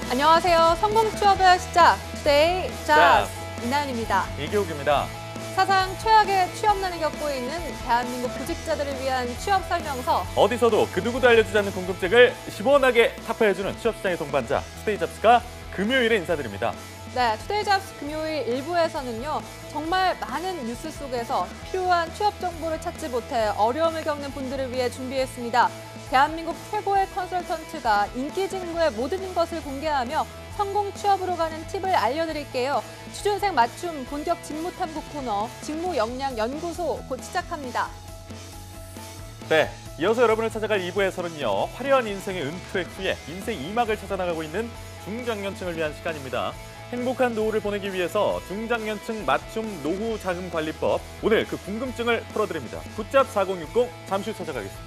안녕하세요. 성공 취업의 시작, 투데이 잡스 이나연입니다. 이기욱입니다. 사상 최악의 취업난을 겪고 있는 대한민국 구직자들을 위한 취업 설명서. 어디서도 그 누구도 알려주지 않는 궁금증을 시원하게 타파해주는 취업시장의 동반자 투데이 잡스가 금요일에 인사드립니다. 네, 투데이 잡스 금요일 1부에서는요. 정말 많은 뉴스 속에서 필요한 취업 정보를 찾지 못해 어려움을 겪는 분들을 위해 준비했습니다. 대한민국 최고의 컨설턴트가 인기 직무의 모든 것을 공개하며 성공 취업으로 가는 팁을 알려드릴게요. 취준생 맞춤 본격 직무 탐구 코너 직무 역량 연구소 곧 시작합니다. 네, 이어서 여러분을 찾아갈 2부에서는요. 화려한 인생의 은퇴 후에 인생 2막을 찾아나가고 있는 중장년층을 위한 시간입니다. 행복한 노후를 보내기 위해서 중장년층 맞춤 노후 자금 관리법, 오늘 그 궁금증을 풀어드립니다. 굿잡 4060 잠시 후 찾아가겠습니다.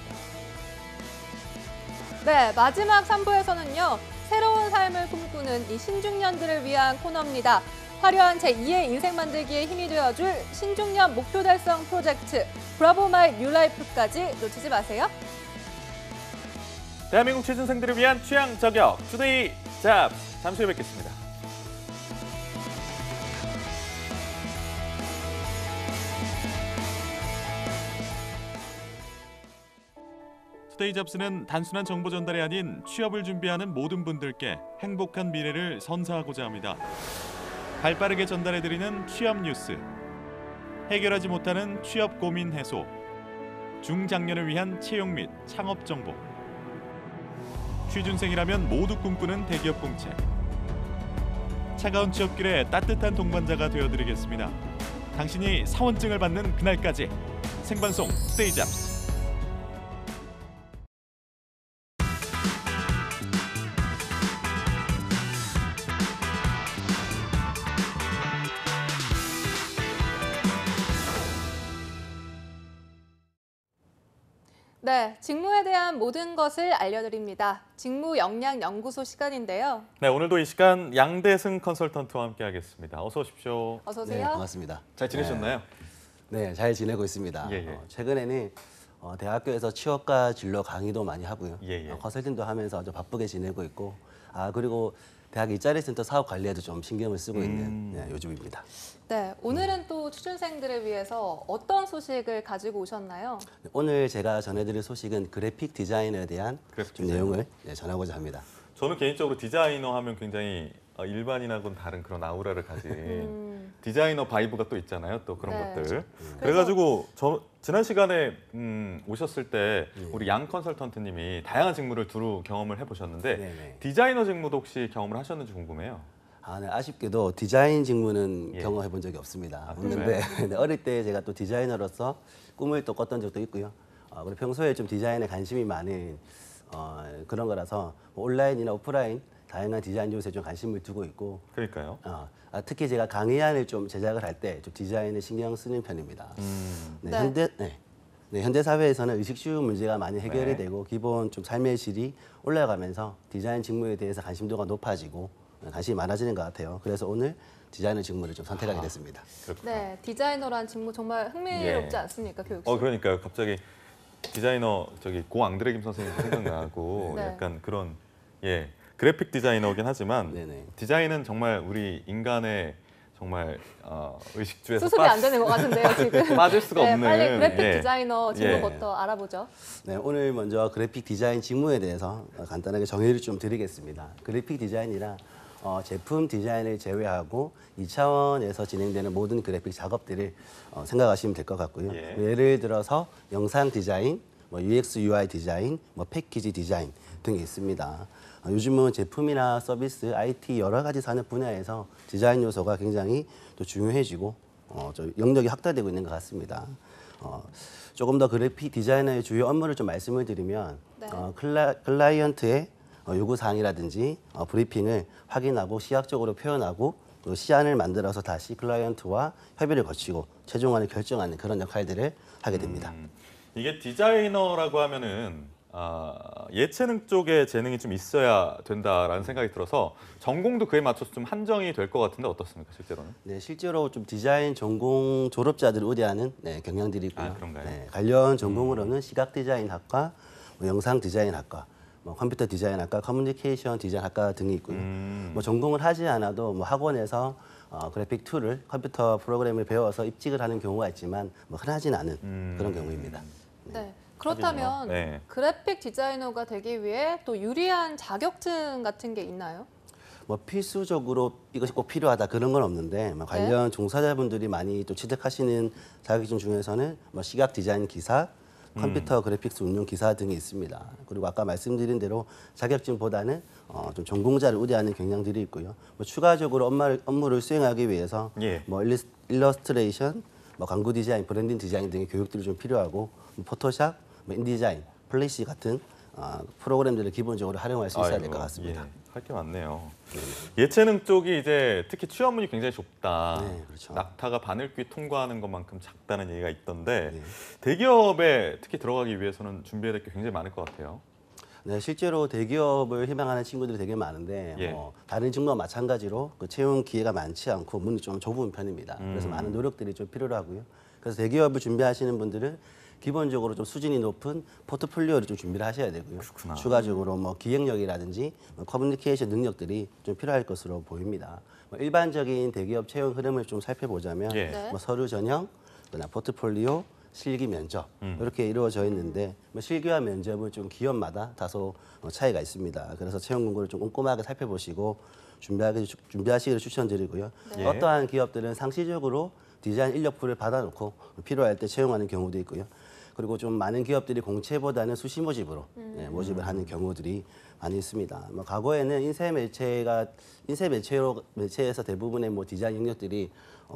네, 마지막 3부에서는요. 새로운 삶을 꿈꾸는 이 신중년들을 위한 코너입니다. 화려한 제2의 인생 만들기에 힘이 되어줄 신중년 목표 달성 프로젝트 브라보 마이 뉴 라이프까지 놓치지 마세요. 대한민국 취준생들을 위한 취향 저격 투데이 잡스 잠시 후에 뵙겠습니다. 투데이 잡스는 단순한 정보 전달이 아닌 취업을 준비하는 모든 분들께 행복한 미래를 선사하고자 합니다. 발빠르게 전달해드리는 취업 뉴스, 해결하지 못하는 취업 고민 해소, 중장년을 위한 채용 및 창업 정보, 취준생이라면 모두 꿈꾸는 대기업 공채, 차가운 취업길에 따뜻한 동반자가 되어드리겠습니다. 당신이 사원증을 받는 그날까지 생방송 투데이 잡스. 네, 직무에 대한 모든 것을 알려드립니다. 직무 역량 연구소 시간인데요. 네, 오늘도 이 시간 양대승 컨설턴트와 함께하겠습니다. 어서 오십시오. 어서 오세요. 네, 반갑습니다. 잘 지내셨나요? 네, 잘 지내고 있습니다. 예, 예. 최근에는 대학교에서 취업과 진로 강의도 많이 하고요. 예, 예. 컨설팅도 하면서 아주 바쁘게 지내고 있고, 그리고 대학 일자리 센터 사업 관리에도 좀 신경을 쓰고 있는 요즘입니다. 네, 오늘은 또 취준생들을 위해서 어떤 소식을 가지고 오셨나요? 오늘 제가 전해드릴 소식은 그래픽 디자인에 대한 그래픽 좀 디자인. 내용을 전하고자 합니다. 저는 개인적으로 디자이너 하면 굉장히 일반인하고는 다른 그런 아우라를 가진 디자이너 바이브가 또 있잖아요. 또 그런 네. 것들. 그래가지고 지난 시간에 오셨을 때 우리 양 컨설턴트님이 다양한 직무를 두루 경험을 해보셨는데 네네. 디자이너 직무도 혹시 경험을 하셨는지 궁금해요. 네, 아쉽게도 디자인 직무는 예. 경험해 본 적이 없습니다. 아, 없는데 네, 어릴 때 제가 또 디자이너로서 꿈을 또 꿨던 적도 있고요. 그리고 평소에 좀 디자인에 관심이 많은 그런 거라서 뭐 온라인이나 오프라인 다양한 디자인 요소에 좀 관심을 두고 있고, 그러니까요. 특히 제가 강의안을 좀 제작을 할 때 좀 디자인에 신경 쓰는 편입니다. 네, 네. 현대 사회에서는 의식주 문제가 많이 해결이 네. 되고 기본 좀 삶의 질이 올라가면서 디자인 직무에 대해서 관심도가 높아지고 관심이 많아지는 것 같아요. 그래서 오늘 디자이너 직무를 좀 선택하게 됐습니다. 그렇구나. 네, 디자이너란 직무 정말 흥미롭지 예. 않습니까, 교육 씨? 그러니까요. 갑자기 디자이너 고 앙드레 김 선생님도 생각나고 네. 약간 그런 그래픽 디자이너긴 하지만 네네. 디자인은 정말 우리 인간의 정말 의식주에서 수습이 안 되는 것 같은데요, 지금. 빠질 수가 네, 없는 빨리 그래픽 예. 디자이너 직무부터 알아보죠. 네, 오늘 먼저 그래픽 디자인 직무에 대해서 간단하게 정의를 좀 드리겠습니다. 그래픽 디자인이란 제품 디자인을 제외하고 2차원에서 진행되는 모든 그래픽 작업들을 생각하시면 될 것 같고요. 예. 예를 들어서 영상 디자인, UX, UI 디자인, 패키지 디자인 등이 있습니다. 요즘은 제품이나 서비스, IT 여러 가지 산업 분야에서 디자인 요소가 굉장히 또 중요해지고 영역이 확대되고 있는 것 같습니다. 조금 더 그래픽 디자이너의 주요 업무를 좀 말씀을 드리면 네. 클라이언트의 요구사항이라든지 브리핑을 확인하고 시각적으로 표현하고 또 시안을 만들어서 다시 클라이언트와 협의를 거치고 최종안을 결정하는 그런 역할들을 하게 됩니다. 이게 디자이너라고 하면은 예체능 쪽에 재능이 좀 있어야 된다라는 생각이 들어서 전공도 그에 맞춰서 좀 한정이 될 것 같은데 어떻습니까, 실제로는? 네, 실제로 좀 디자인 전공 졸업자들을 우대하는 경향들이 있고요. 그런가요? 네, 관련 전공으로는 시각 디자인학과, 영상 디자인학과, 뭐 컴퓨터 디자인학과, 커뮤니케이션 디자인학과 등이 있고요. 뭐 전공을 하지 않아도 뭐 학원에서 그래픽 툴을 컴퓨터 프로그램을 배워서 입직을 하는 경우가 있지만 뭐 흔하지는 않은 그런 경우입니다. 네. 그렇다면 네. 그래픽 디자이너가 되기 위해 또 유리한 자격증 같은 게 있나요? 뭐 필수적으로 이것이 꼭 필요하다 그런 건 없는데 뭐 관련 종사자분들이 많이 또 취득하시는 자격증 중에서는 뭐 시각 디자인 기사, 컴퓨터 그래픽스 운용 기사 등이 있습니다. 그리고 아까 말씀드린 대로 자격증보다는 좀 전공자를 우대하는 경향들이 있고요. 뭐 추가적으로 업무를 수행하기 위해서 예. 뭐 일러스트레이션, 뭐 광고 디자인, 브랜딩 디자인 등의 교육들이 좀 필요하고 뭐 포토샵, 뭐 인디자인, 플래시 같은 프로그램들을 기본적으로 활용할 수 있어야 될 것 같습니다. 할 게 많네요. 예체능 쪽이 이제 특히 취업문이 굉장히 좁다. 네, 그렇죠. 낙타가 바늘귀 통과하는 것만큼 작다는 얘기가 있던데 네. 대기업에 특히 들어가기 위해서는 준비해야 될 게 굉장히 많을 것 같아요. 네, 실제로 대기업을 희망하는 친구들이 되게 많은데 예. 다른 직무와 마찬가지로 그 채용 기회가 많지 않고 문이 좀 좁은 편입니다. 그래서 많은 노력들이 좀 필요로 하고요. 그래서 대기업을 준비하시는 분들은 기본적으로 좀 수준이 높은 포트폴리오를 좀 준비를 하셔야 되고요. 그렇구나. 추가적으로 뭐 기획력이라든지 뭐 커뮤니케이션 능력들이 좀 필요할 것으로 보입니다. 뭐 일반적인 대기업 채용 흐름을 좀 살펴보자면 예. 네. 뭐 서류 전형, 그다음 포트폴리오, 실기 면접 이렇게 이루어져 있는데 뭐 실기와 면접은 좀 기업마다 다소 차이가 있습니다. 그래서 채용 공고를 좀 꼼꼼하게 살펴보시고 준비하시기를 추천드리고요. 예. 어떠한 기업들은 상시적으로 디자인 인력풀을 받아놓고 필요할 때 채용하는 경우도 있고요. 그리고 좀 많은 기업들이 공채보다는 수시 모집으로 모집을 하는 경우들이 많이 있습니다. 뭐 과거에는 매체에서 대부분의 뭐 디자인 영역들이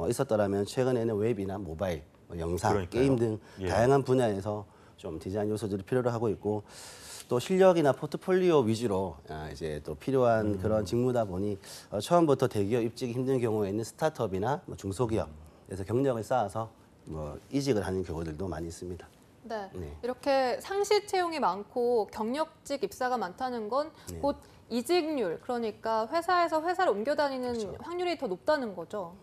있었더라면 최근에는 웹이나 모바일, 뭐 영상, 그러니까요. 게임 등 예. 다양한 분야에서 좀 디자인 요소들을 필요로 하고 있고 또 실력이나 포트폴리오 위주로 이제 또 필요한 그런 직무다 보니 처음부터 대기업 입직이 힘든 경우에는 스타트업이나 뭐 중소기업에서 경력을 쌓아서 뭐 이직을 하는 경우들도 많이 있습니다. 네. 네. 이렇게 상시 채용이 많고 경력직 입사가 많다는 건 곧 이직률, 그러니까 회사에서 회사를 옮겨 다니는 확률이 더 높다는 거죠.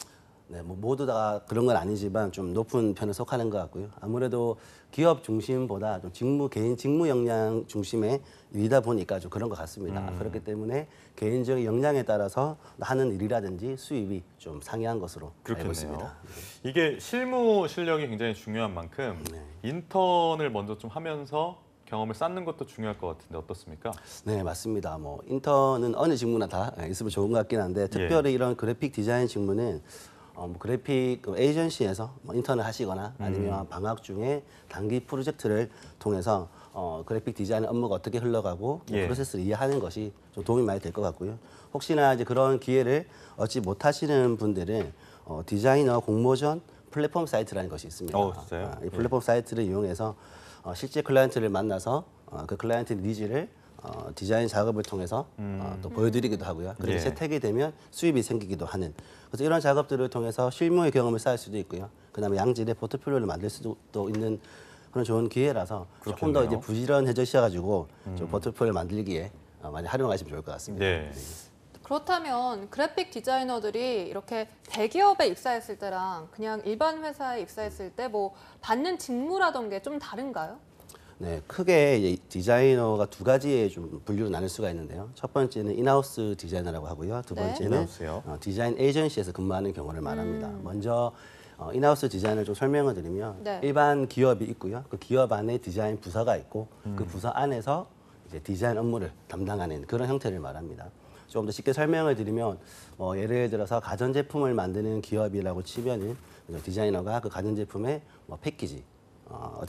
네, 뭐 모두 다 그런 건 아니지만 좀 높은 편에 속하는 것 같고요. 아무래도 기업 중심보다 좀 개인 직무 역량 중심의 일이다 보니까 좀 그런 것 같습니다. 그렇기 때문에 개인적인 역량에 따라서 하는 일이라든지 수입이 좀 상이한 것으로 알고 있습니다. 그렇겠네요. 이게 실무 실력이 굉장히 중요한 만큼 인턴을 먼저 좀 하면서 경험을 쌓는 것도 중요할 것 같은데 어떻습니까? 네, 맞습니다. 뭐 인턴은 어느 직무나 다 있으면 좋은 것 같긴 한데 특별히 이런 그래픽 디자인 직무는 뭐 그래픽 에이전시에서 뭐 인턴을 하시거나 아니면 방학 중에 단기 프로젝트를 통해서 그래픽 디자인 업무가 어떻게 흘러가고 예. 프로세스를 이해하는 것이 좀 도움이 많이 될 것 같고요. 혹시나 이제 그런 기회를 얻지 못하시는 분들은 디자이너 공모전 플랫폼 사이트라는 것이 있습니다. 진짜요? 이 플랫폼 사이트를 이용해서 실제 클라이언트를 만나서 그 클라이언트 니즈를 디자인 작업을 통해서 또 보여드리기도 하고요. 그렇게 예. 채택이 되면 수입이 생기기도 하는. 그래서 이런 작업들을 통해서 실무의 경험을 쌓을 수도 있고요. 그다음에 양질의 포트폴리오를 만들 수도 있는 그런 좋은 기회라서 조금 더 그렇겠네요. 이제 부지런해지셔가지고 좀 포트폴리오 만들기에 많이 활용하시면 좋을 것 같습니다. 네. 그렇다면 그래픽 디자이너들이 이렇게 대기업에 입사했을 때랑 그냥 일반 회사에 입사했을 때 뭐 받는 직무라던 게 좀 다른가요? 네, 크게 이제 디자이너가 두 가지의 좀 분류로 나눌 수가 있는데요. 첫 번째는 인하우스 디자이너라고 하고요. 두 네. 번째는 인하우스요? 디자인 에이전시에서 근무하는 경우를 말합니다. 먼저 인하우스 디자인을 좀 설명을 드리면 네. 일반 기업이 있고요. 그 기업 안에 디자인 부서가 있고 그 부서 안에서 이제 디자인 업무를 담당하는 그런 형태를 말합니다. 좀 더 쉽게 설명을 드리면 예를 들어서 가전제품을 만드는 기업이라고 치면은 디자이너가 그 가전제품의 뭐 패키지,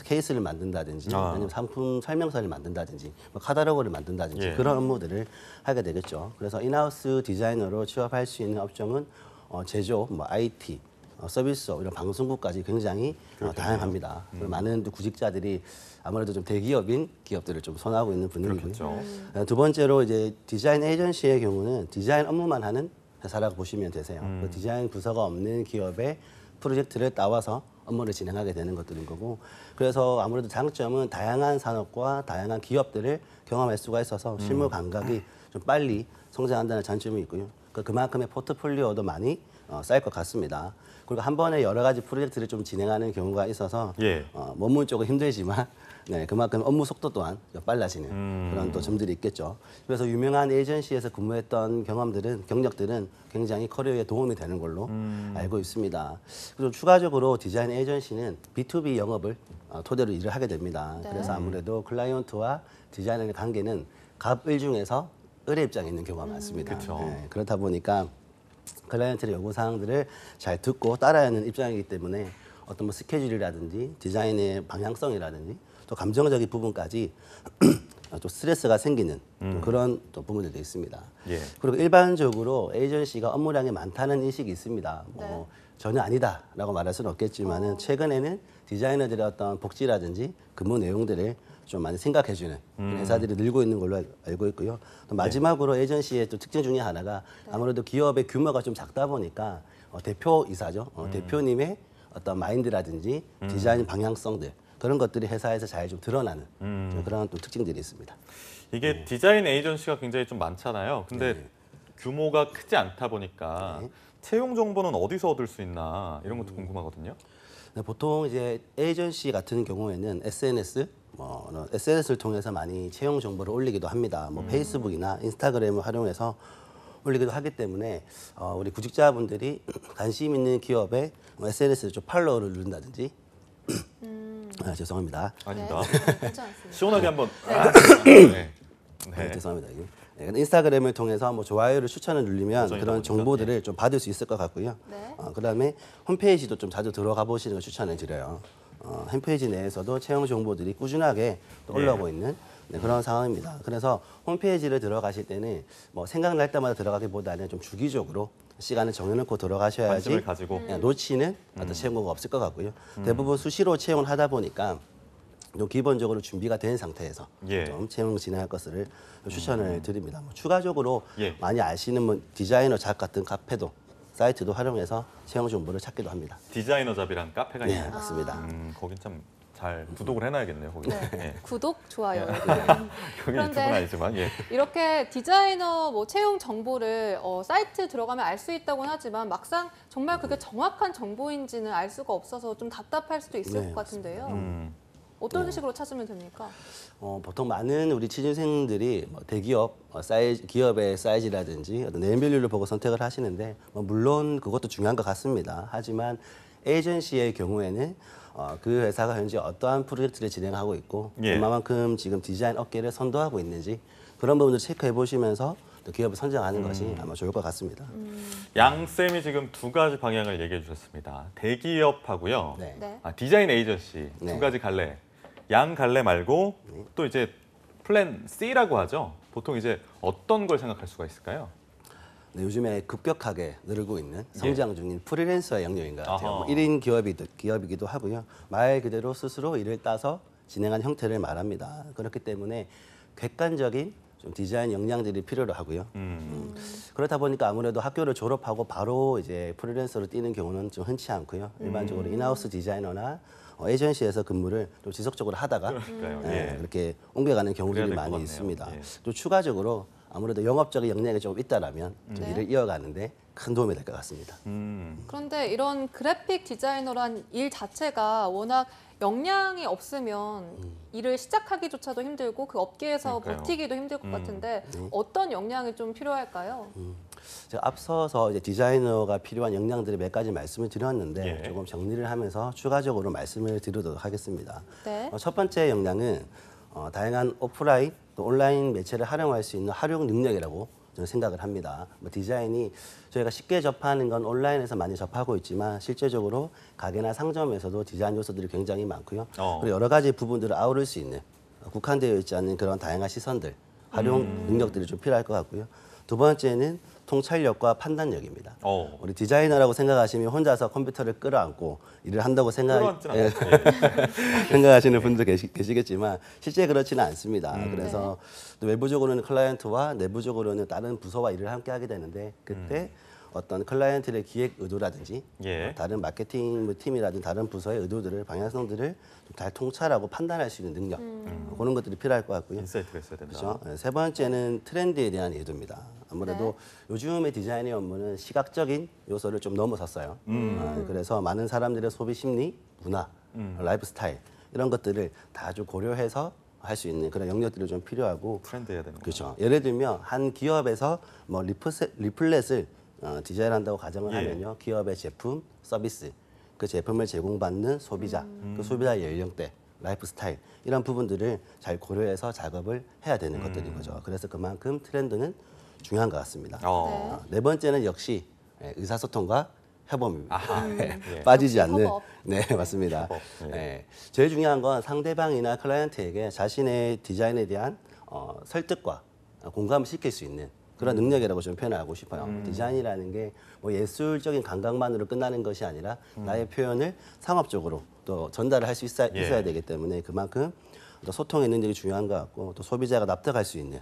케이스를 만든다든지 아니면 상품 설명서를 만든다든지 뭐 카탈로그를 만든다든지 예. 그런 업무들을 하게 되겠죠. 그래서 인하우스 디자이너로 취업할 수 있는 업종은 제조, 뭐 IT, 서비스업 이런 방송국까지 굉장히 다양합니다. 그리고 많은 구직자들이 아무래도 좀 대기업인 기업들을 좀 선호하고 있는 분위기고요. 그렇겠죠. 두 번째로 이제 디자인 에이전시의 경우는 디자인 업무만 하는 회사라고 보시면 되세요. 그 디자인 부서가 없는 기업의 프로젝트를 따와서 업무를 진행하게 되는 것들인 거고, 그래서 아무래도 장점은 다양한 산업과 다양한 기업들을 경험할 수가 있어서 실무 감각이 좀 빨리 성장한다는 장점이 있고요. 그만큼의 포트폴리오도 많이 쌓일 것 같습니다. 그리고 한 번에 여러 가지 프로젝트를 좀 진행하는 경우가 있어서 예. 업무 쪽은 힘들지만 네, 그만큼 업무 속도 또한 빨라지는 그런 또 점들이 있겠죠. 그래서 유명한 에이전시에서 근무했던 경력들은 굉장히 커리어에 도움이 되는 걸로 알고 있습니다. 그리고 추가적으로 디자인 에이전시는 B2B 영업을 토대로 일을 하게 됩니다. 네. 그래서 아무래도 클라이언트와 디자이너의 관계는 갑을 중에서 을의 입장에 있는 경우가 많습니다. 그쵸. 네, 그렇다 보니까 클라이언트의 요구 사항들을 잘 듣고 따라야 하는 입장이기 때문에 어떤 뭐 스케줄이라든지 디자인의 방향성이라든지 또 감정적인 부분까지 또 스트레스가 생기는 또 그런 또 부분들도 있습니다. 예. 그리고 일반적으로 에이전시가 업무량이 많다는 인식이 있습니다. 뭐 전혀 아니다라고 말할 수는 없겠지만은 최근에는 디자이너들의 어떤 복지라든지 근무 내용들을 좀 많이 생각해주는 그런 회사들이 늘고 있는 걸로 알고 있고요. 또 마지막으로 에이전시의 또 특징 중에 하나가 아무래도 기업의 규모가 좀 작다 보니까 대표이사죠. 대표님의 어떤 마인드라든지 디자인 방향성들 그런 것들이 회사에서 잘 좀 드러나는 그런 또 특징들이 있습니다. 이게 디자인 에이전시가 굉장히 좀 많잖아요. 근데 네. 규모가 크지 않다 보니까 네. 채용 정보는 어디서 얻을 수 있나 이런 것도 궁금하거든요. 네, 보통 이제 에이전시 같은 경우에는 SNS를 통해서 많이 채용 정보를 올리기도 합니다. 뭐 페이스북이나 인스타그램을 활용해서 올리기도 하기 때문에 우리 구직자분들이 관심 있는 기업에 SNS를 좀 팔로우를 누른다든지 죄송합니다. 아닙니다. 네, 괜찮습니다. 시원하게 한번. 네. 네. 죄송합니다. 네, 인스타그램을 통해서 뭐 좋아요를 추천을 누르면 버전이다 그런 보니까. 정보들을 좀 받을 수 있을 것 같고요. 네. 그다음에 홈페이지도 좀 자주 들어가 보시는 걸 추천을 드려요. 홈페이지 내에서도 채용 정보들이 꾸준하게 또 올라오고 있는 그런 상황입니다. 그래서 홈페이지를 들어가실 때는 뭐 생각날 때마다 들어가기보다는 좀 주기적으로 시간을 정해놓고 들어가셔야지 관심을 가지고. 놓치는 어떤 채용고가 없을 것 같고요. 대부분 수시로 채용을 하다 보니까 좀 기본적으로 준비가 된 상태에서 예. 좀 채용 진행할 것을 추천을 드립니다. 뭐 추가적으로 예. 많이 아시는 뭐 디자이너 잡 같은 카페도 사이트도 활용해서 채용 정보를 찾기도 합니다. 디자이너 잡이란 카페가 네, 있나요? 맞습니다. 거긴 참 잘 구독을 해놔야겠네요. 거기. 네. 예. 구독, 좋아요. 여기 그런데 유튜브는 아니지만 예. 이렇게 디자이너 뭐 채용 정보를 사이트 들어가면 알 수 있다고는 하지만 막상 정말 그게 정확한 정보인지는 알 수가 없어서 좀 답답할 수도 있을 네, 것 같은데요. 어떤 식으로 찾으면 됩니까? 보통 많은 우리 취준생들이 뭐 대기업 기업의 사이즈라든지 어떤 네임밸류를 보고 선택을 하시는데 물론 그것도 중요한 것 같습니다. 하지만 에이전시의 경우에는 그 회사가 현재 어떠한 프로젝트를 진행하고 있고 예. 얼마만큼 지금 디자인 업계를 선도하고 있는지 그런 부분을 체크해 보시면서 또 기업을 선정하는 것이 아마 좋을 것 같습니다. 양 쌤이 지금 두 가지 방향을 얘기해 주셨습니다. 대기업하고요. 네. 네. 디자인 에이전시 네. 두 가지 갈래. 양 갈래 말고 또 이제 플랜 C라고 하죠. 보통 이제 어떤 걸 생각할 수가 있을까요? 네, 요즘에 급격하게 늘고 있는 성장 중인 프리랜서의 영역인 것 같아요. 아하. 뭐 1인 기업이기도 하고요. 말 그대로 스스로 일을 따서 진행한 형태를 말합니다. 그렇기 때문에 객관적인 좀 디자인 역량들이 필요로 하고요. 그렇다 보니까 아무래도 학교를 졸업하고 바로 이제 프리랜서로 뛰는 경우는 좀 흔치 않고요. 일반적으로 인하우스 디자이너나 에이전시에서 근무를 좀 지속적으로 하다가 그러니까요. 네, 예. 그렇게 옮겨가는 경우들이 그래야 될것 많이 같네요. 있습니다. 예. 또 추가적으로 아무래도 영업적인 역량이 좀 있다라면 좀 네. 일을 이어가는데 큰 도움이 될 것 같습니다. 그런데 이런 그래픽 디자이너란 일 자체가 워낙 역량이 없으면 일을 시작하기조차도 힘들고 그 업계에서 그러니까요. 버티기도 힘들 것 같은데 어떤 역량이 좀 필요할까요? 제가 앞서서 이제 디자이너가 필요한 역량들을 몇 가지 말씀을 드렸는데 예. 조금 정리를 하면서 추가적으로 말씀을 드리도록 하겠습니다. 네. 첫 번째 역량은 다양한 오프라인 또 온라인 매체를 활용할 수 있는 활용 능력이라고 저는 생각을 합니다. 뭐 디자인이 저희가 쉽게 접하는 건 온라인에서 많이 접하고 있지만 실제적으로 가게나 상점에서도 디자인 요소들이 굉장히 많고요. 그리고 여러 가지 부분들을 아우를 수 있는 국한되어 있지 않는 그런 다양한 시선들, 활용 능력들이 좀 필요할 것 같고요. 두 번째는 통찰력과 판단력입니다. 우리 디자이너라고 생각하시면 혼자서 컴퓨터를 끌어안고 일을 한다고 끌어안지는 생각하시는 분도 계시겠지만 실제 그렇지는 않습니다. 그래서 또 외부적으로는 클라이언트와 내부적으로는 다른 부서와 일을 함께 하게 되는데 그때 어떤 클라이언트의 기획 의도라든지 예. 다른 마케팅 팀이라든지 다른 부서의 의도들을 방향성들을 좀 잘 통찰하고 판단할 수 있는 능력 그런 것들이 필요할 것 같고요. 인사이트가 있어야 된다. 그렇죠. 네, 세 번째는 트렌드에 대한 이해도입니다. 아무래도 요즘의 디자인의 업무는 시각적인 요소를 좀 넘어섰어요. 그래서 많은 사람들의 소비 심리, 문화, 라이프 스타일 이런 것들을 다 좀 고려해서 할 수 있는 그런 영역들이 좀 필요하고 트렌드해야 되는 거죠. 그렇죠. 예를 들면 한 기업에서 뭐 리플렛을 디자인한다고 가정을 예. 하면요, 기업의 제품, 서비스, 그 제품을 제공받는 소비자, 그 소비자 연령대, 라이프 스타일 이런 부분들을 잘 고려해서 작업을 해야 되는 것들인 거죠. 그래서 그만큼 트렌드는 중요한 것 같습니다. 네 번째는 역시 의사소통과 협업입니다. 예. 빠지지 역시 않는. 협업. 네, 맞습니다. 협업, 예. 네. 제일 중요한 건 상대방이나 클라이언트에게 자신의 디자인에 대한 설득과 공감을 시킬 수 있는 그런 능력이라고 좀 표현하고 싶어요. 디자인이라는 게 뭐 예술적인 감각만으로 끝나는 것이 아니라 나의 표현을 상업적으로 또 전달을 할 수 있어야 되기 때문에 그만큼 또 소통의 능력이 중요한 것 같고 또 소비자가 납득할 수 있는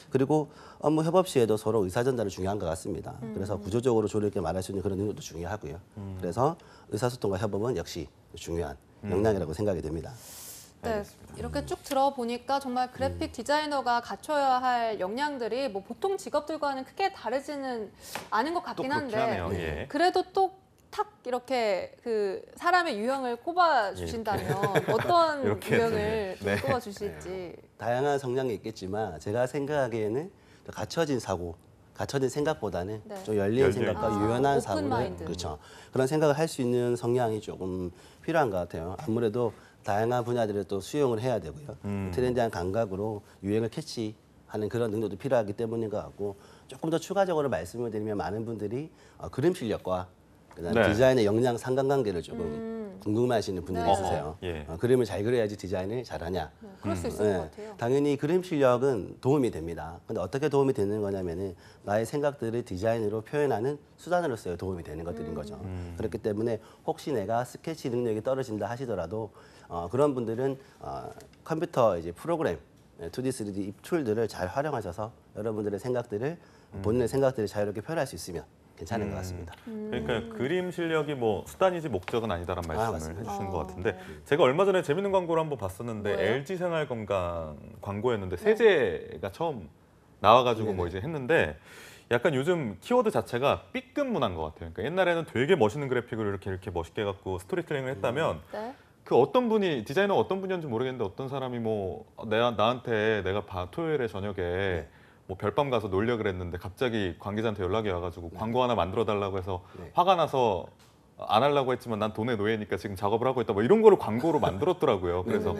그리고 업무 협업 시에도 서로 의사전달이 중요한 것 같습니다. 그래서 구조적으로 조리있게 말할 수 있는 그런 능력도 중요하고요. 그래서 의사소통과 협업은 역시 중요한 역량이라고 생각이 됩니다. 네, 이렇게 쭉 들어보니까 정말 그래픽 디자이너가 갖춰야 할 역량들이 뭐 보통 직업들과는 크게 다르지는 않은 것 같긴 또 그렇긴 한데 하네요. 예. 그래도 또 탁 이렇게 그 사람의 유형을 꼽아 주신다면 어떤 이렇게 유형을 좀 네. 꼽아 주실지. 다양한 성향이 있겠지만 제가 생각하기에는 갖춰진 사고, 갖춰진 생각보다는 네. 좀 열린 열려 생각과 있다. 유연한 오픈 사고를 마인드. 그렇죠. 그런 생각을 할 수 있는 성향이 조금 필요한 것 같아요. 아무래도 다양한 분야들을 또 수용을 해야 되고요. 트렌디한 감각으로 유행을 캐치하는 그런 능력도 필요하기 때문인 것 같고 조금 더 추가적으로 말씀을 드리면 많은 분들이 그림 실력과 그다음에 네. 디자인의 역량 상관관계를 조금 궁금해하시는 분들이 네. 있으세요. 예. 그림을 잘 그려야지 디자인을 잘하냐. 네, 그럴 수 있을 네, 것 같아요. 당연히 그림 실력은 도움이 됩니다. 근데 어떻게 도움이 되는 거냐면은 나의 생각들을 디자인으로 표현하는 수단으로서 도움이 되는 것들인 거죠. 그렇기 때문에 혹시 내가 스케치 능력이 떨어진다 하시더라도 그런 분들은 컴퓨터 이제 프로그램 2D, 3D 툴들을 잘 활용하셔서 여러분들의 생각들을 본인의 생각들을 자유롭게 표현할 수 있으면 괜찮은 것 같습니다. 그러니까 그림 실력이 뭐 수단이지 목적은 아니다란 말씀을 맞습니다. 해주시는 것 같은데 제가 얼마 전에 재밌는 광고를 한번 봤었는데 뭐예요? LG 생활건강 광고였는데 세제가 처음 나와가지고 뭐 이제 했는데 약간 요즘 키워드 자체가 B급 문화인 것 같아요. 그러니까 옛날에는 되게 멋있는 그래픽을 이렇게 멋있게 해갖고 스토리텔링을 했다면 네. 그 어떤 분이 디자이너 어떤 분이었는지 모르겠는데 어떤 사람이 뭐 나한테 내가 토요일에 저녁에 뭐 별밤 가서 놀려 그랬는데 갑자기 관계자한테 연락이 와가지고 광고 하나 만들어 달라고 해서 화가 나서 안 하려고 했지만 난 돈의 노예니까 지금 작업을 하고 있다 뭐 이런 거를 광고로 만들었더라고요. 그래서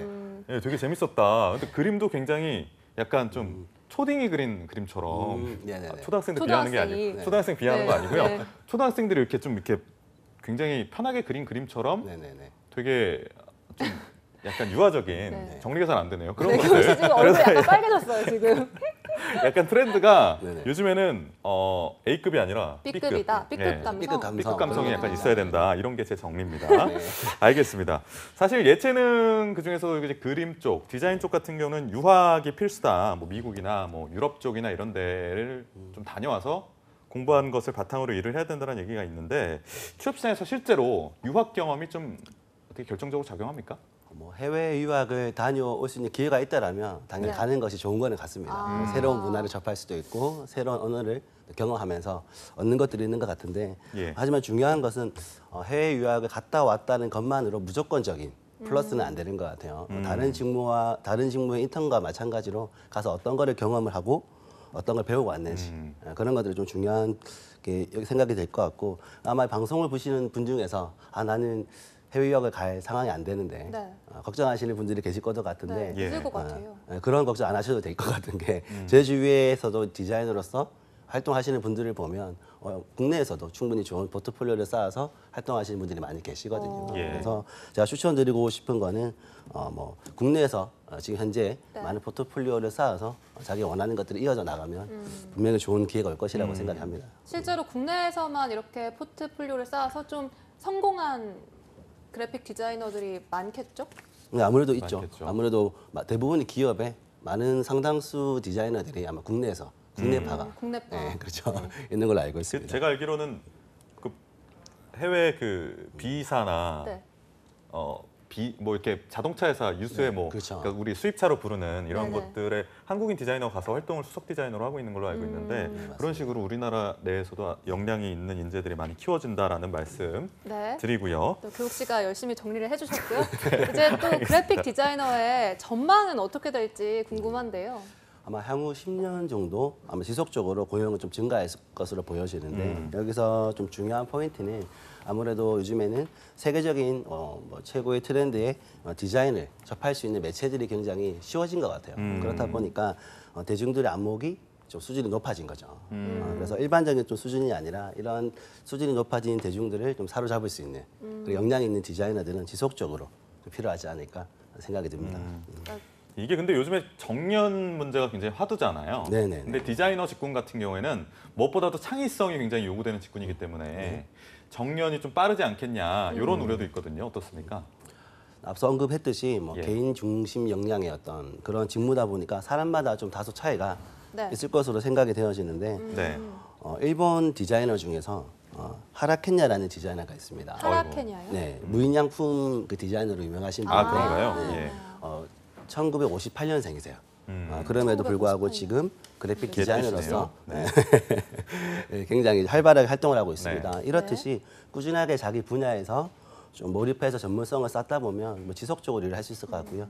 예, 되게 재밌었다. 근데 그림도 굉장히 약간 좀 초딩이 그린 그림처럼 네네네. 초등학생들 비하는 게 초등학생이. 아니고 초등학생 비하는 네. 거 아니고요. 네. 초등학생들이 이렇게 좀 이렇게 굉장히 편하게 그린 그림처럼 네네네. 되게 좀 약간 유아적인 네. 정리가 잘 안 되네요. 그런 네, 교훈 씨 것들 지금 얼굴이 약간 빨개졌어요, 지금. 약간 트렌드가 네네. 요즘에는 A급이 아니라 B급이다. B급. B급 예. 감성. B급 감성. B급 감성이 약간 아. 있어야 된다. 이런 게 제 정리입니다. 알겠습니다. 사실 예체능 그중에서 이제 그림 쪽, 디자인 쪽 같은 경우는 유학이 필수다. 뭐 미국이나 뭐 유럽 쪽이나 이런 데를 좀 다녀와서 공부한 것을 바탕으로 일을 해야 된다는 얘기가 있는데 취업 시장에서 실제로 유학 경험이 좀 어떻게 결정적으로 작용합니까? 뭐 해외 유학을 다녀올 수 있는 기회가 있다라면 당연히 네. 가는 것이 좋은 거는 같습니다. 뭐 새로운 문화를 접할 수도 있고 새로운 언어를 경험하면서 얻는 것들이 있는 것 같은데 예. 하지만 중요한 것은 해외 유학을 갔다 왔다는 것만으로 무조건적인 플러스는 안 되는 것 같아요. 다른 직무의 인턴과 마찬가지로 가서 어떤 거를 경험을 하고 어떤 걸 배우고 왔는지 그런 것들이 좀 중요한 게 생각이 될 것 같고 아마 방송을 보시는 분 중에서 나는 해외 유학을 갈 상황이 안 되는데 네. 걱정하시는 분들이 계실 것 같은데 네, 있을 것 같아요. 그런 걱정 안 하셔도 될 것 같은 게 제 주위에서도 디자이너로서 활동하시는 분들을 보면 국내에서도 충분히 좋은 포트폴리오를 쌓아서 활동하시는 분들이 많이 계시거든요. 예. 그래서 제가 추천드리고 싶은 거는 뭐 국내에서 지금 현재 네. 많은 포트폴리오를 쌓아서 자기 원하는 것들이 이어져 나가면 분명히 좋은 기회가 올 것이라고 생각합니다. 실제로 국내에서만 이렇게 포트폴리오를 쌓아서 좀 성공한 그래픽 디자이너들이 많겠죠? 아무래도 있죠. 많겠죠. 아무래도 대부분의 기업에 많은 상당수 디자이너들이 아마 국내에서 국내파가 국내파. 네, 그렇죠. 있는 걸로 알고 있습니다. 제가 알기로는 그 해외 그 B사나 네. 뭐 이렇게 자동차 회사 유수의 뭐 그렇죠. 그러니까 우리 수입차로 부르는 이런 네네. 것들에 한국인 디자이너가 가서 활동을 수석 디자이너로 하고 있는 걸로 알고 있는데 그런 식으로 우리나라 내에서도 역량이 있는 인재들이 많이 키워진다라는 말씀 네. 드리고요. 또 교육 씨가 열심히 정리를 해주셨고요. 이제 또 그래픽 디자이너의 전망은 어떻게 될지 궁금한데요. 아마 향후 10년 정도 아마 지속적으로 고용은 좀 증가했을 것으로 보여지는데 여기서 좀 중요한 포인트는 아무래도 요즘에는 세계적인 뭐 최고의 트렌드의 디자인을 접할 수 있는 매체들이 굉장히 쉬워진 것 같아요. 그렇다 보니까 대중들의 안목이 좀 수준이 높아진 거죠. 그래서 일반적인 좀 수준이 아니라 이런 수준이 높아진 대중들을 좀 사로잡을 수 있는 그리고 역량 있는 디자이너들은 지속적으로 좀 필요하지 않을까 생각이 듭니다. 이게 근데 요즘에 정년 문제가 굉장히 화두잖아요. 네네. 근데 디자이너 직군 같은 경우에는 무엇보다도 창의성이 굉장히 요구되는 직군이기 때문에 정년이 좀 빠르지 않겠냐 이런 우려도 있거든요. 어떻습니까? 앞서 언급했듯이 뭐 예. 개인 중심 역량의 어떤 그런 직무다 보니까 사람마다 좀 다소 차이가 네. 있을 것으로 생각이 되어지는데 네. 일본 디자이너 중에서 하라켄야라는 디자이너가 있습니다. 하라케냐요? 네, 무인양품 그 디자이너로 유명하신 아, 분인데 그런가요? 네, 예. 1958년생이세요. 그럼에도 불구하고 1958년. 지금 그래픽 기획 디자이너로서 네. 네, 굉장히 활발하게 활동을 하고 있습니다. 네. 이렇듯이 꾸준하게 자기 분야에서 좀 몰입해서 전문성을 쌓다 보면 뭐 지속적으로 일을 할 수 있을 것 같고요.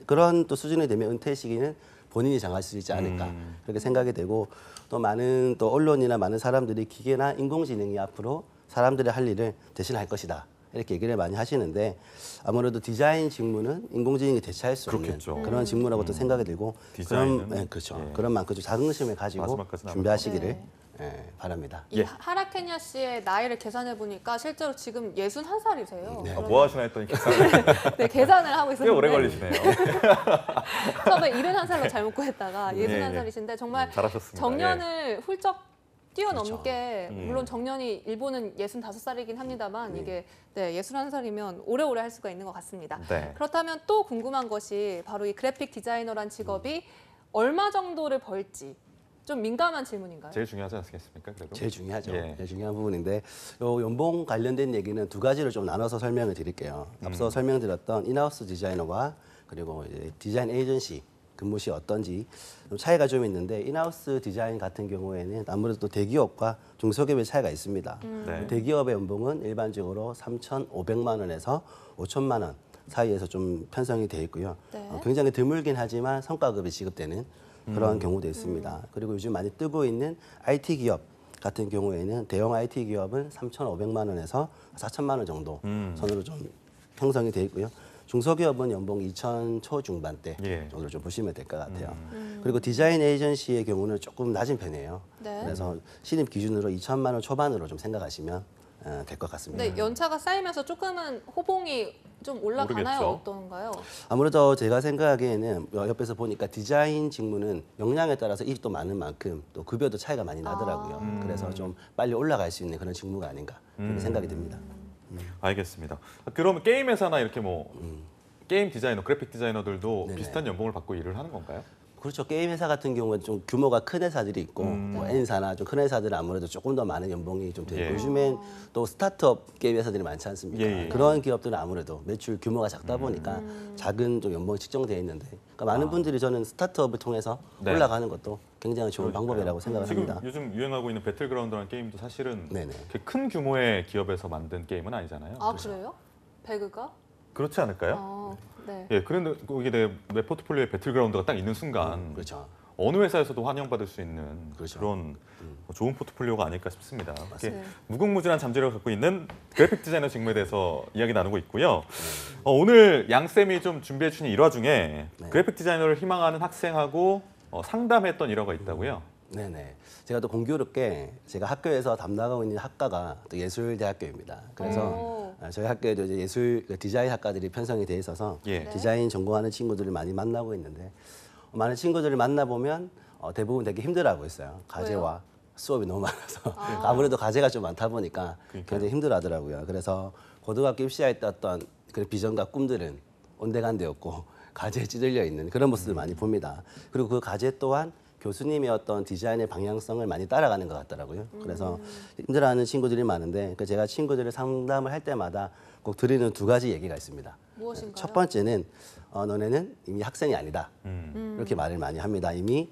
그런 또 수준이 되면 은퇴 시기는 본인이 정할 수 있지 않을까 그렇게 생각이 되고 또 많은 또 언론이나 많은 사람들이 기계나 인공지능이 앞으로 사람들의 할 일을 대신할 것이다. 이렇게 얘기를 많이 하시는데 아무래도 디자인 직무는 인공지능이 대체할 수 없는 그렇겠죠. 그런 직무라고 또 생각이 들고 디자인은? 그런 그렇죠. 예. 그런 만큼 좀 자긍심을 가지고 마지막까지는 준비하시기를 네. 바랍니다. 이 하라케냐 씨의 나이를 계산해 보니까 실제로 지금 61살이세요. 네. 뭐 하시나 했더니 계산을 네, 계산을 하고 꽤 있었는데 오래 걸리시네요. 처음에 71살로 잘못 구했다가 예, 61살이신데 정말 잘하셨습니다. 정년을 훌쩍 뛰어넘게 그렇죠. 물론 정년이 일본은 65살이긴 합니다만 이게 네, 61살이면 오래오래 할 수가 있는 것 같습니다. 네. 그렇다면 또 궁금한 것이 바로 이 그래픽 디자이너란 직업이 얼마 정도를 벌지 좀 민감한 질문인가요? 제일 중요하지 않겠습니까? 그래도 제일 중요하죠. 예. 제일 중요한 부분인데 요 연봉 관련된 얘기는 두 가지를 좀 나눠서 설명을 드릴게요. 앞서 설명드렸던 인하우스 디자이너와 그리고 이제 디자인 에이전시 근무 시 어떤지 좀 차이가 좀 있는데 인하우스 디자인 같은 경우에는 아무래도 또 대기업과 중소기업의 차이가 있습니다. 네. 대기업의 연봉은 일반적으로 3,500만 원에서 5천만 원 사이에서 좀 편성이 돼 있고요. 네. 굉장히 드물긴 하지만 성과급이 지급되는 그런 경우도 있습니다. 그리고 요즘 많이 뜨고 있는 IT 기업 같은 경우에는 대형 IT 기업은 3,500만 원에서 4천만 원 정도 선으로 좀 형성이 돼 있고요. 중소기업은 연봉 2천 초중반대 예. 정도로 좀 보시면 될 것 같아요. 그리고 디자인 에이전시의 경우는 조금 낮은 편이에요. 네. 그래서 신입 기준으로 2천만 원 초반으로 좀 생각하시면 될 것 같습니다. 근데 연차가 쌓이면서 조금은 호봉이 좀 올라가나요? 모르겠죠. 어떤가요? 아무래도 제가 생각하기에는 옆에서 보니까 디자인 직무는 역량에 따라서 이익도 많은 만큼 또 급여도 차이가 많이 나더라고요. 그래서 좀 빨리 올라갈 수 있는 그런 직무가 아닌가 그렇게 생각이 듭니다. 알겠습니다. 그러면 게임 회사나 이렇게 뭐 게임 디자이너, 그래픽 디자이너들도 네네. 비슷한 연봉을 받고 일을 하는 건가요? 그렇죠. 게임 회사 같은 경우는 좀 규모가 큰 회사들이 있고 뭐 N사나 좀 큰 회사들은 아무래도 조금 더 많은 연봉이 좀 되고 예. 요즘엔 또 스타트업 게임 회사들이 많지 않습니까? 예, 예. 그런 기업들은 아무래도 매출 규모가 작다 보니까 작은 좀 연봉이 측정되어 있는데 그러니까 많은 분들이 저는 스타트업을 통해서 네. 올라가는 것도 굉장히 좋은 방법이라고 생각을 지금 합니다. 요즘 유행하고 있는 배틀그라운드라는 게임도 사실은 네네. 그렇게 큰 규모의 기업에서 만든 게임은 아니잖아요. 아 그래요? 배그가? 그렇지 않을까요? 아, 네. 예, 그런데 이게 내 포트폴리오에 배틀그라운드가 딱 있는 순간 그렇죠. 어느 회사에서도 환영받을 수 있는 그렇죠. 그런 좋은 포트폴리오가 아닐까 싶습니다. 이렇게 네. 무궁무진한 잠재력을 갖고 있는 그래픽 디자이너 직무에 대해서 이야기 나누고 있고요. 오늘 양 쌤이 좀 준비해 주신 일화 중에 네. 그래픽 디자이너를 희망하는 학생하고 상담했던 일화가 있다고요. 네네. 제가 또 공교롭게 제가 학교에서 담당하고 있는 학과가 또 예술대학교입니다. 그래서 오. 저희 학교에도 이제 예술 디자인 학과들이 편성이 돼 있어서 예. 디자인 전공하는 친구들을 많이 만나고 있는데 많은 친구들을 만나보면 대부분 되게 힘들어하고 있어요. 과제와 왜요? 수업이 너무 많아서 아무래도 과제가 좀 많다 보니까 그러니까요. 굉장히 힘들어하더라고요. 그래서 고등학교 입시할 때 어떤 그 비전과 꿈들은 온데간데없고 과제에 찌들려 있는 그런 모습을 많이 봅니다. 그리고 그 과제 또한 교수님의 어떤 디자인의 방향성을 많이 따라가는 것 같더라고요. 그래서 힘들어하는 친구들이 많은데 그러니까 제가 친구들을 상담을 할 때마다 꼭 드리는 2가지 얘기가 있습니다. 무엇인가요? 첫 번째는 너네는 이미 학생이 아니다. 이렇게 말을 많이 합니다. 이미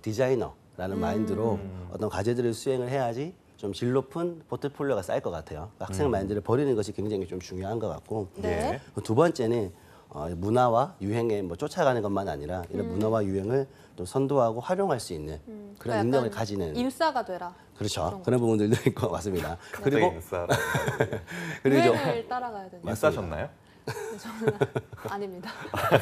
디자이너라는 마인드로 어떤 과제들을 수행을 해야지 좀 질 높은 포트폴리오가 쌓일 것 같아요. 학생 마인드를 버리는 것이 굉장히 좀 중요한 것 같고 네. 2번째는 문화와 유행에 뭐 쫓아가는 것만 아니라 이런 문화와 유행을 또 선도하고 활용할 수 있는 그런 그러니까 능력을 약간 가지는 인싸가 되라. 그렇죠. 그런 부분들도 있을 것 같습니다. 갑자기 그리고 인싸. 그리고 좀 유행을 따라가야 되는. 인싸셨나요? 저는 아닙니다.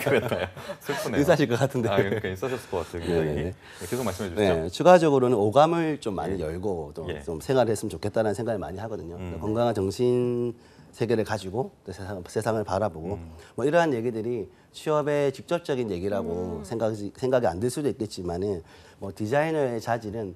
그랬나요? 슬프네요. 의사실 것 같은데. 그러니까 인싸셨을 것 같아요. 굉장히. 네네. 네, 계속 말씀해 주시죠. 네, 추가적으로는 오감을 좀 많이 열고 또 예. 좀 생활을 했으면 좋겠다는 생각을 많이 하거든요. 건강한 정신 세계를 가지고 또 세상을 바라보고 뭐 이러한 얘기들이 취업의 직접적인 얘기라고 생각이 안 들 수도 있겠지만은 뭐 디자이너의 자질은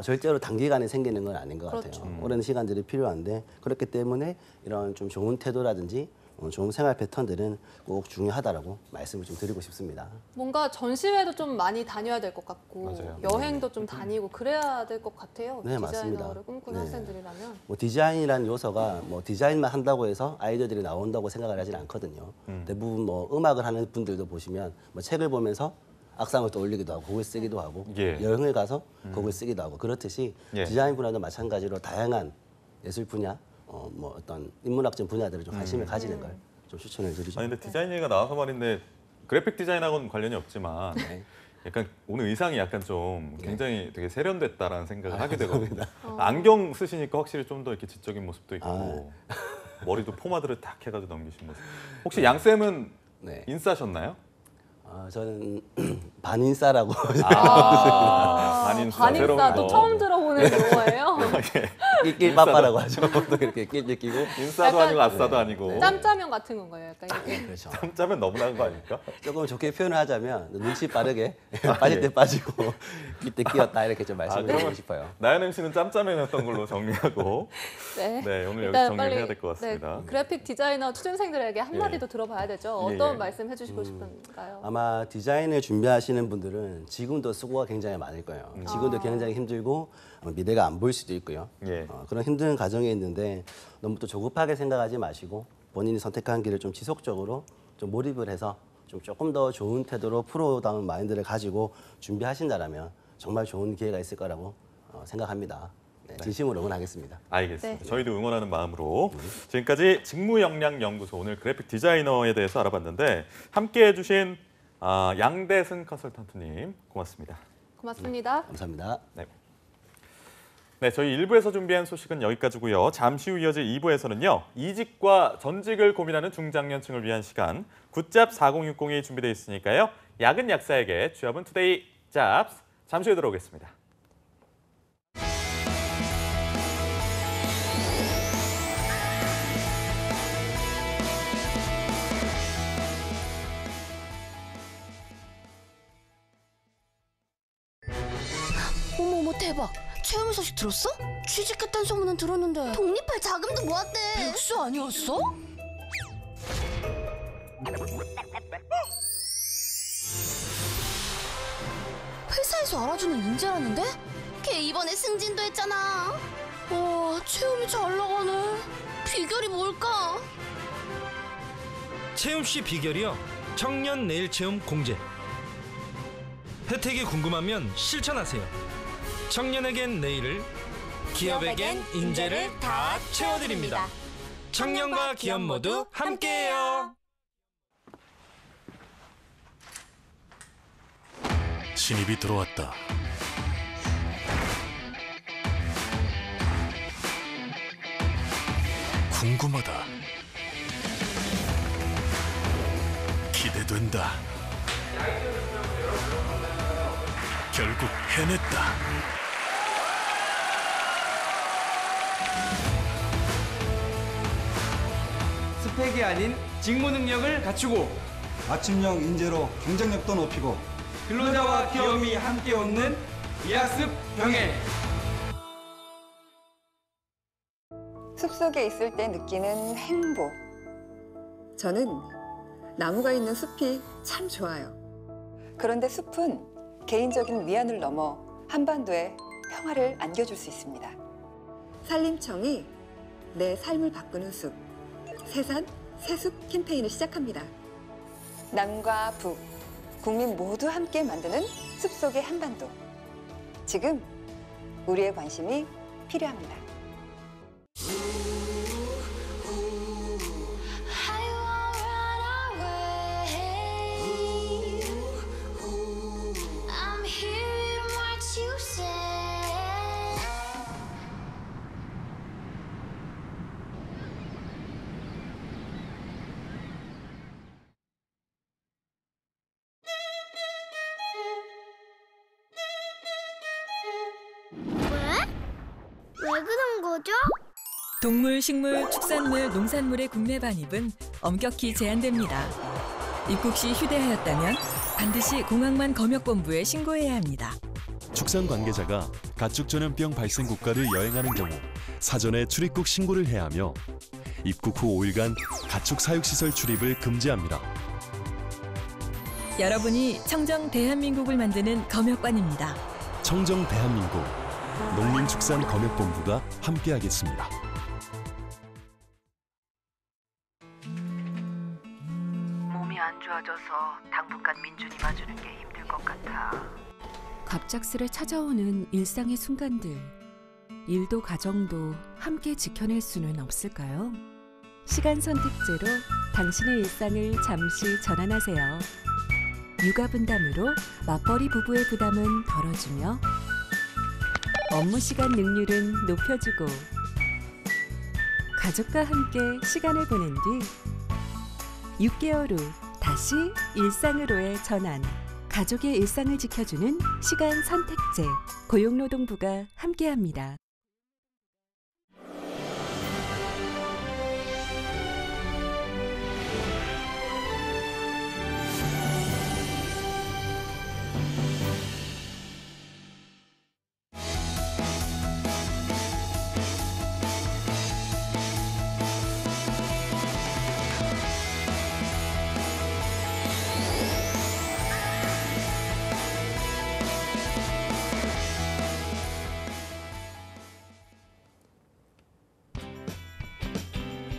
절대로 단기간에 생기는 건 아닌 것 그렇죠. 같아요. 오랜 시간들이 필요한데 그렇기 때문에 이런 좀 좋은 태도라든지 좋은 생활 패턴들은 꼭 중요하다라고 말씀을 좀 드리고 싶습니다. 뭔가 전시회도 좀 많이 다녀야 될 것 같고 맞아요. 여행도 좀 다니고 그래야 될 것 같아요. 네, 디자이너를 맞습니다. 꿈꾸는 네. 학생들이라면. 뭐 디자인이라는 요소가 뭐 디자인만 한다고 해서 아이디어들이 나온다고 생각을 하진 않거든요. 대부분 뭐 음악을 하는 분들도 보시면 뭐 책을 보면서 악상을 떠올리기도 하고 곡을 쓰기도 하고 예. 여행을 가서 곡을 쓰기도 하고 그렇듯이 예. 디자인 분야도 마찬가지로 다양한 예술 분야, 뭐 어떤 인문학적 분야들을 좀 관심을 가지는 걸 좀 추천을 드리죠. 아니 근데 디자인 얘기가 나와서 말인데 그래픽 디자인하고는 관련이 없지만 약간 오늘 의상이 약간 좀 굉장히 되게 세련됐다라는 생각을 하게 되거든요. 안경 쓰시니까 확실히 좀 더 이렇게 지적인 모습도 있고 머리도 포마드를 딱 해가지고 넘기신 모습. 혹시 양 쌤은 네. 인싸셨나요? 저는 반인싸라고 반인싸. 새로운 반인싸 또 거. 처음 들어보는 용어예요. 낄빠빠라고 하죠. 보통 이렇게 낄 끼고 인싸도 아니고 아싸도 아니고. 짬짜면 같은 건가요? 약간 이렇게. 그렇죠. 짬짜면 너무나은 거 아닙니까? 조금 좋게 표현을 하자면 눈치 빠르게 빠질 때 빠지고 낄 때 끼었다 이렇게 좀 말씀을 드리고 그러면 싶어요. 나연 MC는 짬짜면이었던 걸로 정리하고 네. 네, 오늘 여기서 일단 정리를 빨리, 해야 될 것 같습니다. 네, 그래픽 디자이너 취준생들에게 한마디도 들어봐야 되죠. 어떤 예. 말씀 해주시고 싶은가요? 아마 디자인을 준비하시는 분들은 지금도 수고가 굉장히 많을 거예요. 지금도 굉장히 힘들고 미래가 안 보일 수도 있고요. 예. 그런 힘든 과정에 있는데 너무 또 조급하게 생각하지 마시고 본인이 선택한 길을 좀 지속적으로 좀 몰입을 해서 좀 조금 더 좋은 태도로 프로다운 마인드를 가지고 준비하신다라면 정말 좋은 기회가 있을 거라고 생각합니다. 네, 진심으로 응원하겠습니다. 알겠습니다. 네. 저희도 응원하는 마음으로 지금까지 직무역량연구소 오늘 그래픽 디자이너에 대해서 알아봤는데 함께해 주신 양대승 컨설턴트님 고맙습니다. 고맙습니다. 감사합니다. 네, 저희 1부에서 준비한 소식은 여기까지고요. 잠시 후 이어질 2부에서는요. 이직과 전직을 고민하는 중장년층을 위한 시간 굿잡 4060이 준비되어 있으니까요. 야근 약사에게 취업은 투데이 잡스 잠시 후에 들어오겠습니다. 어머머 대박! 최우미 소식 들었어? 취직했다는 소문은 들었는데 독립할 자금도 모았대. 백수 아니었어? 회사에서 알아주는 인재라는데? 걔 이번에 승진도 했잖아. 와, 채움이 잘 나가네. 비결이 뭘까? 채움 씨 비결이요. 청년 내일 채움 공제. 혜택이 궁금하면 실천하세요. 청년에겐 내일을, 기업에겐 인재를 다 채워드립니다. 청년과 기업 모두 함께해요. 신입이 들어왔다. 궁금하다. 기대된다. 결국 해냈다. 스펙이 아닌 직무 능력을 갖추고 맞춤형 인재로 경쟁력도 높이고 근로자와 기업이 함께 얻는 이학습 병행. 숲속에 있을 때 느끼는 행복. 저는 나무가 있는 숲이 참 좋아요. 그런데 숲은 개인적인 위안을 넘어 한반도에 평화를 안겨줄 수 있습니다. 산림청이 내 삶을 바꾸는 숲, 새산, 새숲 캠페인을 시작합니다. 남과 북, 국민 모두 함께 만드는 숲속의 한반도. 지금 우리의 관심이 필요합니다. 왜 그런 거죠? 동물, 식물, 축산물, 농산물의 국내 반입은 엄격히 제한됩니다. 입국 시 휴대하였다면 반드시 공항만 검역본부에 신고해야 합니다. 축산 관계자가 가축 전염병 발생 국가를 여행하는 경우 사전에 출입국 신고를 해야 하며 입국 후 5일간 가축 사육시설 출입을 금지합니다. 여러분이 청정 대한민국을 만드는 검역관입니다. 청정 대한민국 농림축산검역본부가 함께하겠습니다. 몸이 안 좋아져서 당분간 민준이 봐주는 게 힘들 것 같아. 갑작스레 찾아오는 일상의 순간들. 일도 가정도 함께 지켜낼 수는 없을까요? 시간 선택제로 당신의 일상을 잠시 전환하세요. 육아 분담으로 맞벌이 부부의 부담은 덜어주며 업무 시간 능률은 높여주고 가족과 함께 시간을 보낸 뒤 6개월 후 다시 일상으로의 전환. 가족의 일상을 지켜주는 시간 선택제. 고용노동부가 함께합니다.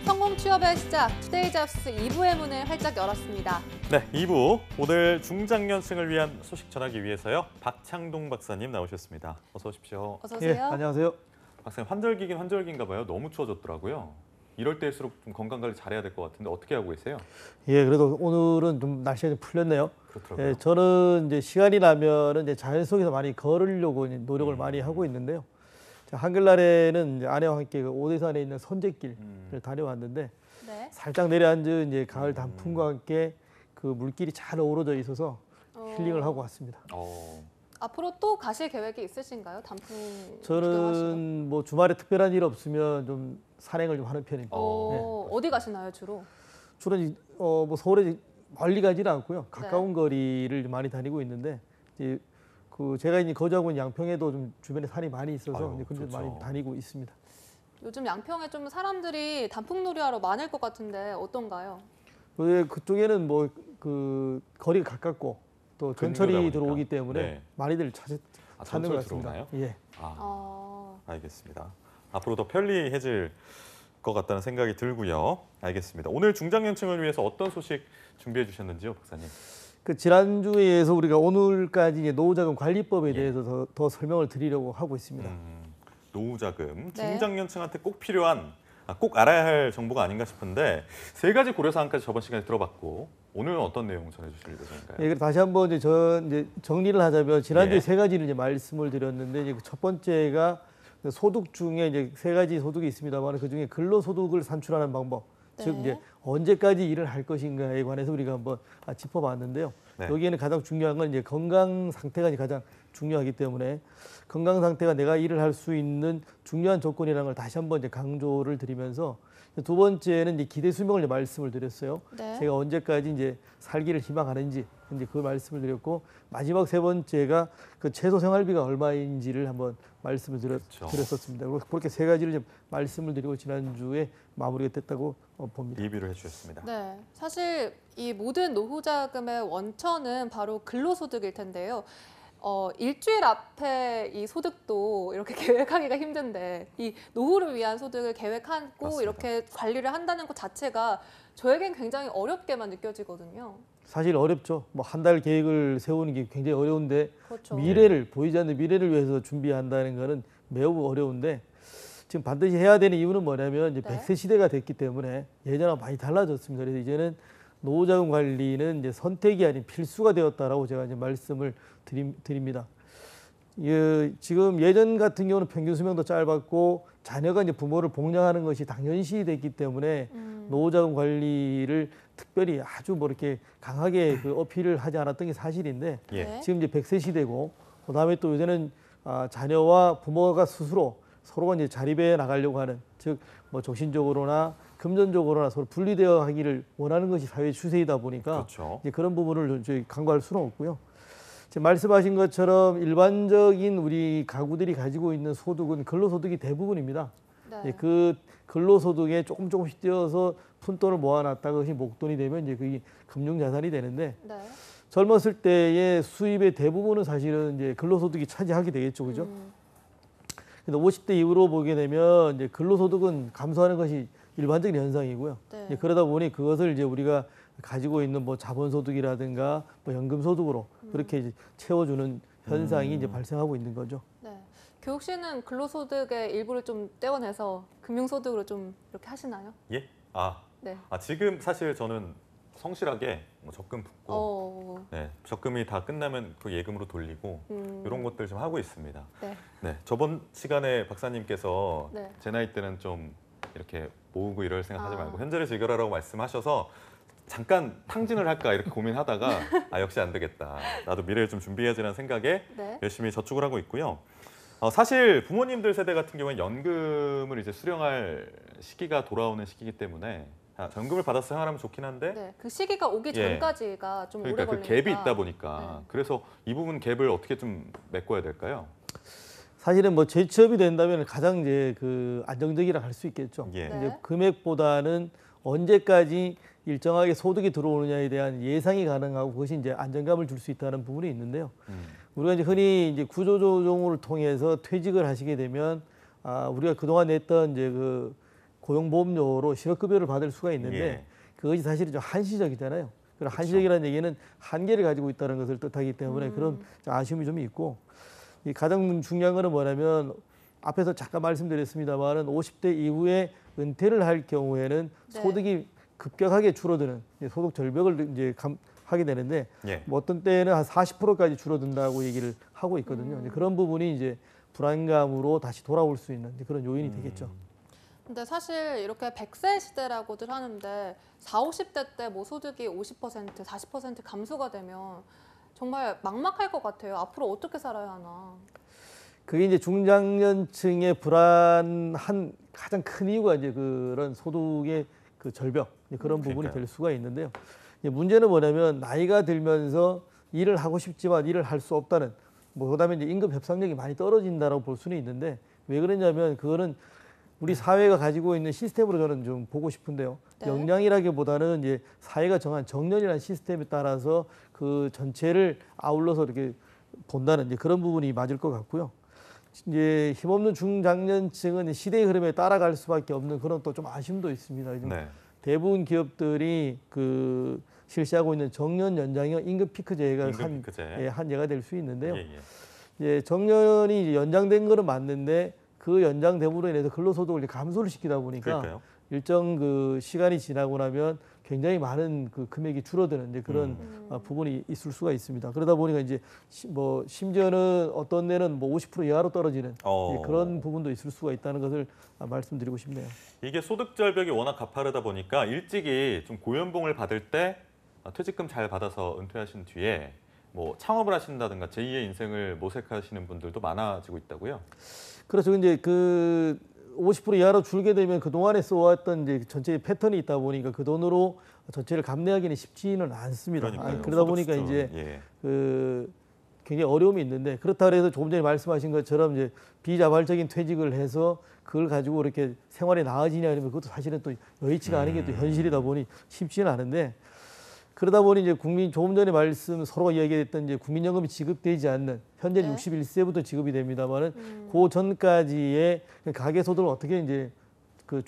성공 취업의 시작, 투데이 잡스 2부의 문을 활짝 열었습니다. 네, 2부 오늘 중장년층을 위한 소식 전하기 위해서요. 박창동 박사님 나오셨습니다. 어서 오십시오. 어서 오세요. 예, 안녕하세요. 박사님, 환절기긴 환절기인가 봐요. 너무 추워졌더라고요. 이럴 때일수록 좀 건강 관리 잘해야 될 것 같은데 어떻게 하고 계세요? 예, 그래도 오늘은 좀 날씨가 좀 풀렸네요. 그렇더라고요. 예, 저는 이제 시간이 나면은 이제 자연 속에서 많이 걸으려고 노력을 많이 하고 있는데요. 한글날에는 이제 아내와 함께 그 오대산에 있는 선제길을 다녀왔는데 네. 살짝 내려앉은 이제 가을 단풍과 함께 그 물길이 잘 어우러져 있어서 힐링을 하고 왔습니다. 앞으로 또 가실 계획이 있으신가요? 단풍 저는 구경하시러? 뭐 주말에 특별한 일 없으면 좀 산행을 좀 하는 편입니다. 어디 가시나요, 주로? 주로 뭐 서울에 멀리 가지는 않고요. 가까운 거리를 좀 많이 다니고 있는데 이제 제가 이제 거주하고 있는 양평에도 좀 주변에 산이 많이 있어서 이제 근데 많이 다니고 있습니다. 요즘 양평에 좀 사람들이 단풍놀이하러 많을 것 같은데 어떤가요? 그쪽에는 뭐 그 거리가 가깝고 또 전철이 들어오기 때문에 많이들 찾는 것 같습니다. 들어오나요? 예. 알겠습니다. 앞으로 더 편리해질 것 같다는 생각이 들고요. 알겠습니다. 오늘 중장년층을 위해서 어떤 소식 준비해 주셨는지요, 박사님? 그 지난주에 이어서 우리가 오늘까지 이제 노후자금 관리법에 대해서 더 설명을 드리려고 하고 있습니다. 노후자금, 중장년층한테 꼭 필요한, 꼭 알아야 할 정보가 아닌가 싶은데 세 가지 고려사항까지 저번 시간에 들어봤고 오늘은 어떤 내용 전해주실 예정인가요? 예, 다시 한번 이제 정리를 하자면 지난주에 세 가지를 이제 말씀을 드렸는데 이제 첫 번째가 소득 중에 이제 세 가지 소득이 있습니다만 그 중에 근로소득을 산출하는 방법, 즉 이제 언제까지 일을 할 것인가에 관해서 우리가 한번 짚어봤는데요. 여기에는 가장 중요한 건 이제 건강 상태가 가장 중요하기 때문에 건강 상태가 내가 일을 할 수 있는 중요한 조건이라는 걸 다시 한번 이제 강조를 드리면서 두 번째는 이제 기대 수명을 이제 말씀을 드렸어요. 제가 언제까지 이제 살기를 희망하는지 이제 그 말씀을 드렸고 마지막 세 번째가 그 최소 생활비가 얼마인지를 한번 말씀을 드렸었습니다. 그렇게 세 가지를 좀 말씀을 드리고 지난주에 마무리가 됐다고 봅니다. 리뷰를 해주셨습니다. 네, 사실 이 모든 노후자금의 원천은 바로 근로소득일 텐데요. 일주일 앞에 이 소득도 이렇게 계획하기가 힘든데 이 노후를 위한 소득을 계획하고 맞습니다. 이렇게 관리를 한다는 것 자체가 저에겐 굉장히 어렵게만 느껴지거든요. 사실 어렵죠. 뭐 한 달 계획을 세우는 게 굉장히 어려운데 그렇죠. 미래를 보이지 않는 미래를 위해서 준비한다는 거는 매우 어려운데 지금 반드시 해야 되는 이유는 뭐냐면 이제 100세 시대가 됐기 때문에 예전과 많이 달라졌습니다. 그래서 이제는 노후자금 관리는 이제 선택이 아닌 필수가 되었다라고 제가 이제 말씀을 드립니다. 지금 예전 같은 경우는 평균 수명도 짧았고 자녀가 이제 부모를 복양하는 것이 당연시 됐기 때문에 노후자금 관리를 특별히 아주 뭐 이렇게 강하게 그 어필을 하지 않았던 게 사실인데 지금 이제 100세 시대고 그다음에 또 요새는 자녀와 부모가 스스로 서로가 이제 자립해 나가려고 하는 즉 뭐 정신적으로나 금전적으로나 서로 분리되어 하기를 원하는 것이 사회 추세이다 보니까 그렇죠. 이제 그런 부분을 저희 간과할 수는 없고요. 지금 말씀하신 것처럼 일반적인 우리 가구들이 가지고 있는 소득은 근로소득이 대부분입니다. 네. 그 근로소득에 조금씩 떼어서 푼돈을 모아놨다가 그것이 목돈이 되면 이제 그게 금융자산이 되는데 네. 젊었을 때의 수입의 대부분은 사실은 이제 근로소득이 차지하게 되겠죠, 그죠? 근데 50대 이후로 보게 되면 이제 근로소득은 감소하는 것이 일반적인 현상이고요. 네. 그러다 보니 그것을 이제 우리가 가지고 있는 뭐 자본소득이라든가 뭐 연금소득으로 그렇게 이제 채워주는 현상이 이제 발생하고 있는 거죠. 네. 교육 씨는 근로소득의 일부를 좀 떼어내서 금융소득으로 좀 이렇게 하시나요? 예? 네. 지금 사실 저는 성실하게 뭐 적금 붓고 네, 적금이 다 끝나면 그 예금으로 돌리고 이런 것들 좀 하고 있습니다. 네. 네, 저번 시간에 박사님께서 네. 제 나이 때는 좀 이렇게 모으고 이럴 생각하지 말고 현재를 즐겨라라고 말씀하셔서 잠깐 탕진을 할까 이렇게 고민하다가 역시 안 되겠다. 나도 미래를 좀 준비해야지라는 생각에 열심히 저축을 하고 있고요. 사실 부모님들 세대 같은 경우에 연금을 이제 수령할 시기가 돌아오는 시기이기 때문에 연금을 받아서 생활하면 좋긴 한데 그 시기가 오기 전까지가 좀 오래 걸리니까 그 갭이 있다 보니까 그래서 이 부분 갭을 어떻게 좀 메꿔야 될까요? 사실은 뭐 재취업이 된다면 가장 이제 그 안정적이라 할 수 있겠죠. 이제 금액보다는 언제까지 일정하게 소득이 들어오느냐에 대한 예상이 가능하고 그것이 이제 안정감을 줄 수 있다는 부분이 있는데요. 우리가 이제 흔히 이제 구조조정을 통해서 퇴직을 하시게 되면 우리가 그동안 냈던 이제 그 고용보험료로 실업급여를 받을 수가 있는데 그것이 사실은 좀 한시적이잖아요. 그리고 한시적이라는 얘기는 한계를 가지고 있다는 것을 뜻하기 때문에 그런 아쉬움이 좀 있고 이 가장 중요한 거는 뭐냐면 앞에서 잠깐 말씀드렸습니다만은 50대 이후에 은퇴를 할 경우에는 소득이 급격하게 줄어드는 소득 절벽을 이제 하게 되는데 뭐 어떤 때는 한 40%까지 줄어든다고 얘기를 하고 있거든요. 이제 그런 부분이 이제 불안감으로 다시 돌아올 수 있는 그런 요인이 되겠죠. 근데 사실 이렇게 100세 시대라고들 하는데 40, 50대 때 뭐 소득이 50%, 40% 감소가 되면 정말 막막할 것 같아요. 앞으로 어떻게 살아야 하나. 그게 이제 중장년층의 불안한 가장 큰 이유가 이제 그런 소득의 그 절벽 그런 부분이 될 수가 있는데요. 이제 문제는 뭐냐면 나이가 들면서 일을 하고 싶지만 일을 할 수 없다는 뭐 그다음에 이제 임금 협상력이 많이 떨어진다라고 볼 수는 있는데 왜 그러냐면 그거는 우리 사회가 가지고 있는 시스템으로 저는 좀 보고 싶은데요. 역량이라기보다는 이제 사회가 정한 정년이라는 시스템에 따라서 그 전체를 아울러서 이렇게 본다는 이제 그런 부분이 맞을 것 같고요. 이제 힘없는 중장년층은 시대의 흐름에 따라갈 수밖에 없는 그런 또 좀 아쉬움도 있습니다. 대부분 기업들이 그 실시하고 있는 정년 연장형 임금 피크제가 한 예가 될 수 있는데요. 이제 정년이 이제 연장된 거는 맞는데 그 연장됨으로 인해서 근로소득을 감소를 시키다 보니까 일정 그 시간이 지나고 나면 굉장히 많은 그 금액이 줄어드는 이제 그런 부분이 있을 수가 있습니다. 그러다 보니까 이제 뭐 심지어는 어떤 데는 뭐 50% 이하로 떨어지는 그런 부분도 있을 수가 있다는 것을 말씀드리고 싶네요. 이게 소득 절벽이 워낙 가파르다 보니까 일찍이 좀 고연봉을 받을 때 퇴직금 잘 받아서 은퇴하신 뒤에 뭐 창업을 하신다든가 제2의 인생을 모색하시는 분들도 많아지고 있다고요? 그렇죠. 이제 그 50% 이하로 줄게 되면 그 동안에 써왔던 이제 전체 패턴이 있다 보니까 그 돈으로 전체를 감내하기는 쉽지는 않습니다. 그러다 보니까 이제 그 굉장히 어려움이 있는데 그렇다 그래서 조금 전에 말씀하신 것처럼 이제 비자발적인 퇴직을 해서 그걸 가지고 이렇게 생활이 나아지냐 아니면 그것도 사실은 또 여의치가 않은 게 또 현실이다 보니 쉽지는 않은데 그러다 보니 이제 조금 전에 서로가 이야기했던 이제 국민연금이 지급되지 않는 현재 네. 61세부터 지급이 됩니다만은 그 전까지의 가계소득을 어떻게 이제 그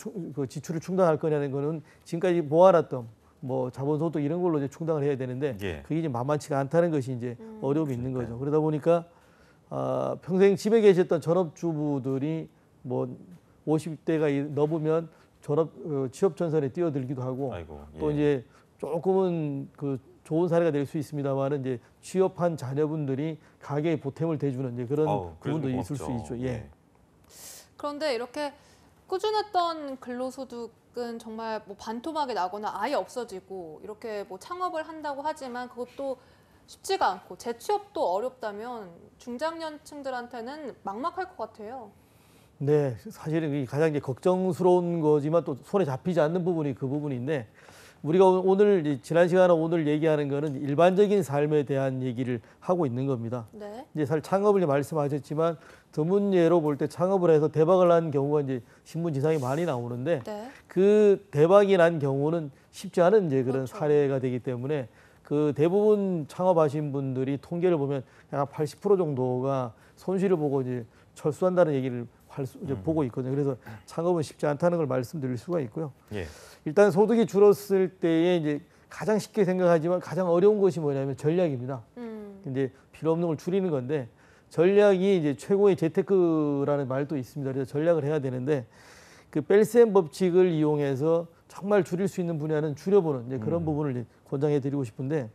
지출을 충당할 거냐는 거는 지금까지 모아놨던 뭐 자본소득 이런 걸로 이제 충당을 해야 되는데 예. 그게 이제 만만치가 않다는 것이 이제 어려움이 있는 거죠. 그러다 보니까 평생 집에 계셨던 전업주부들이 뭐 50대가 넘으면 취업 전선에 뛰어들기도 하고 아이고, 예. 또 이제 조금은 그 좋은 사례가 될 수 있습니다만은 이제 취업한 자녀분들이 가계에 보탬을 대주는 이제 그런 부분도 있을 수 있죠. 예. 그런데 이렇게 꾸준했던 근로소득은 정말 뭐 반토막이 나거나 아예 없어지고 이렇게 뭐 창업을 한다고 하지만 그것도 쉽지가 않고 재취업도 어렵다면 중장년층들한테는 막막할 것 같아요. 네, 사실은 가장 이제 걱정스러운 거지만 또 손에 잡히지 않는 부분이 그 부분인데 우리가 오늘 지난 시간에 오늘 얘기하는 거는 일반적인 삶에 대한 얘기를 하고 있는 겁니다. 네. 이제 사실 창업을 말씀하셨지만 드문 예로 볼 때 창업을 해서 대박을 난 경우가 이제 신문 지상에 많이 나오는데 네. 그 대박이 난 경우는 쉽지 않은 이제 그런 사례가 되기 때문에 그 대부분 창업하신 분들이 통계를 보면 약 80% 정도가 손실을 보고 이제 철수한다는 얘기를 이제 보고 있거든요. 그래서 창업은 쉽지 않다는 걸 말씀드릴 수가 있고요. 예. 일단 소득이 줄었을 때에 이제 가장 쉽게 생각하지만 가장 어려운 것이 뭐냐면 전략입니다. 이제 필요 없는 걸 줄이는 건데 전략이 이제 최고의 재테크라는 말도 있습니다. 그래서 전략을 해야 되는데 그 벨셈 법칙을 이용해서 정말 줄일 수 있는 분야는 줄여보는 이제 그런 부분을 이제 권장해드리고 싶은데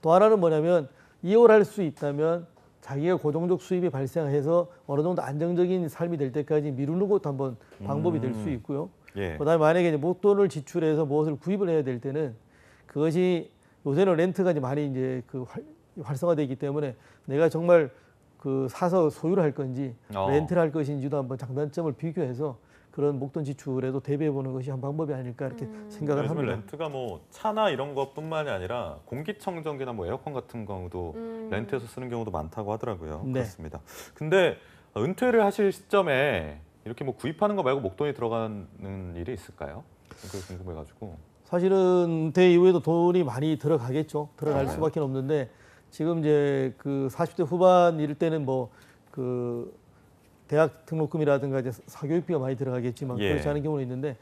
또 하나는 뭐냐면 이걸 할 수 있다면 자기가 고정적 수입이 발생해서 어느 정도 안정적인 삶이 될 때까지 미루는 것도 한번 방법이 될 수 있고요. 예. 그다음에 만약에 이제 목돈을 지출해서 무엇을 구입을 해야 될 때는 그것이 요새는 렌트가 이제 많이 이제 활성화되기 때문에 내가 정말 사서 소유를 할 건지 렌트를 할 것인지도 한번 장단점을 비교해서 그런 목돈 지출에도 대비해 보는 것이 한 방법이 아닐까 이렇게 생각을 요즘에 합니다. 렌트가 뭐 차나 이런 것뿐만이 아니라 공기청정기나 뭐 에어컨 같은 경우도 렌트해서 쓰는 경우도 많다고 하더라고요. 네. 그렇습니다. 근데 은퇴를 하실 시점에 이렇게 뭐 구입하는 거 말고 목돈이 들어가는 일이 있을까요? 그게 궁금해가지고. 사실은 은퇴 이후에도 돈이 많이 들어가겠죠. 들어갈 수밖에 없는데 지금 이제 그 40대 후반 이럴 때는 뭐 대학 등록금이라든가 이제 사교육비가 많이 들어가겠지만 예. 그렇지 않은 경우는 있는데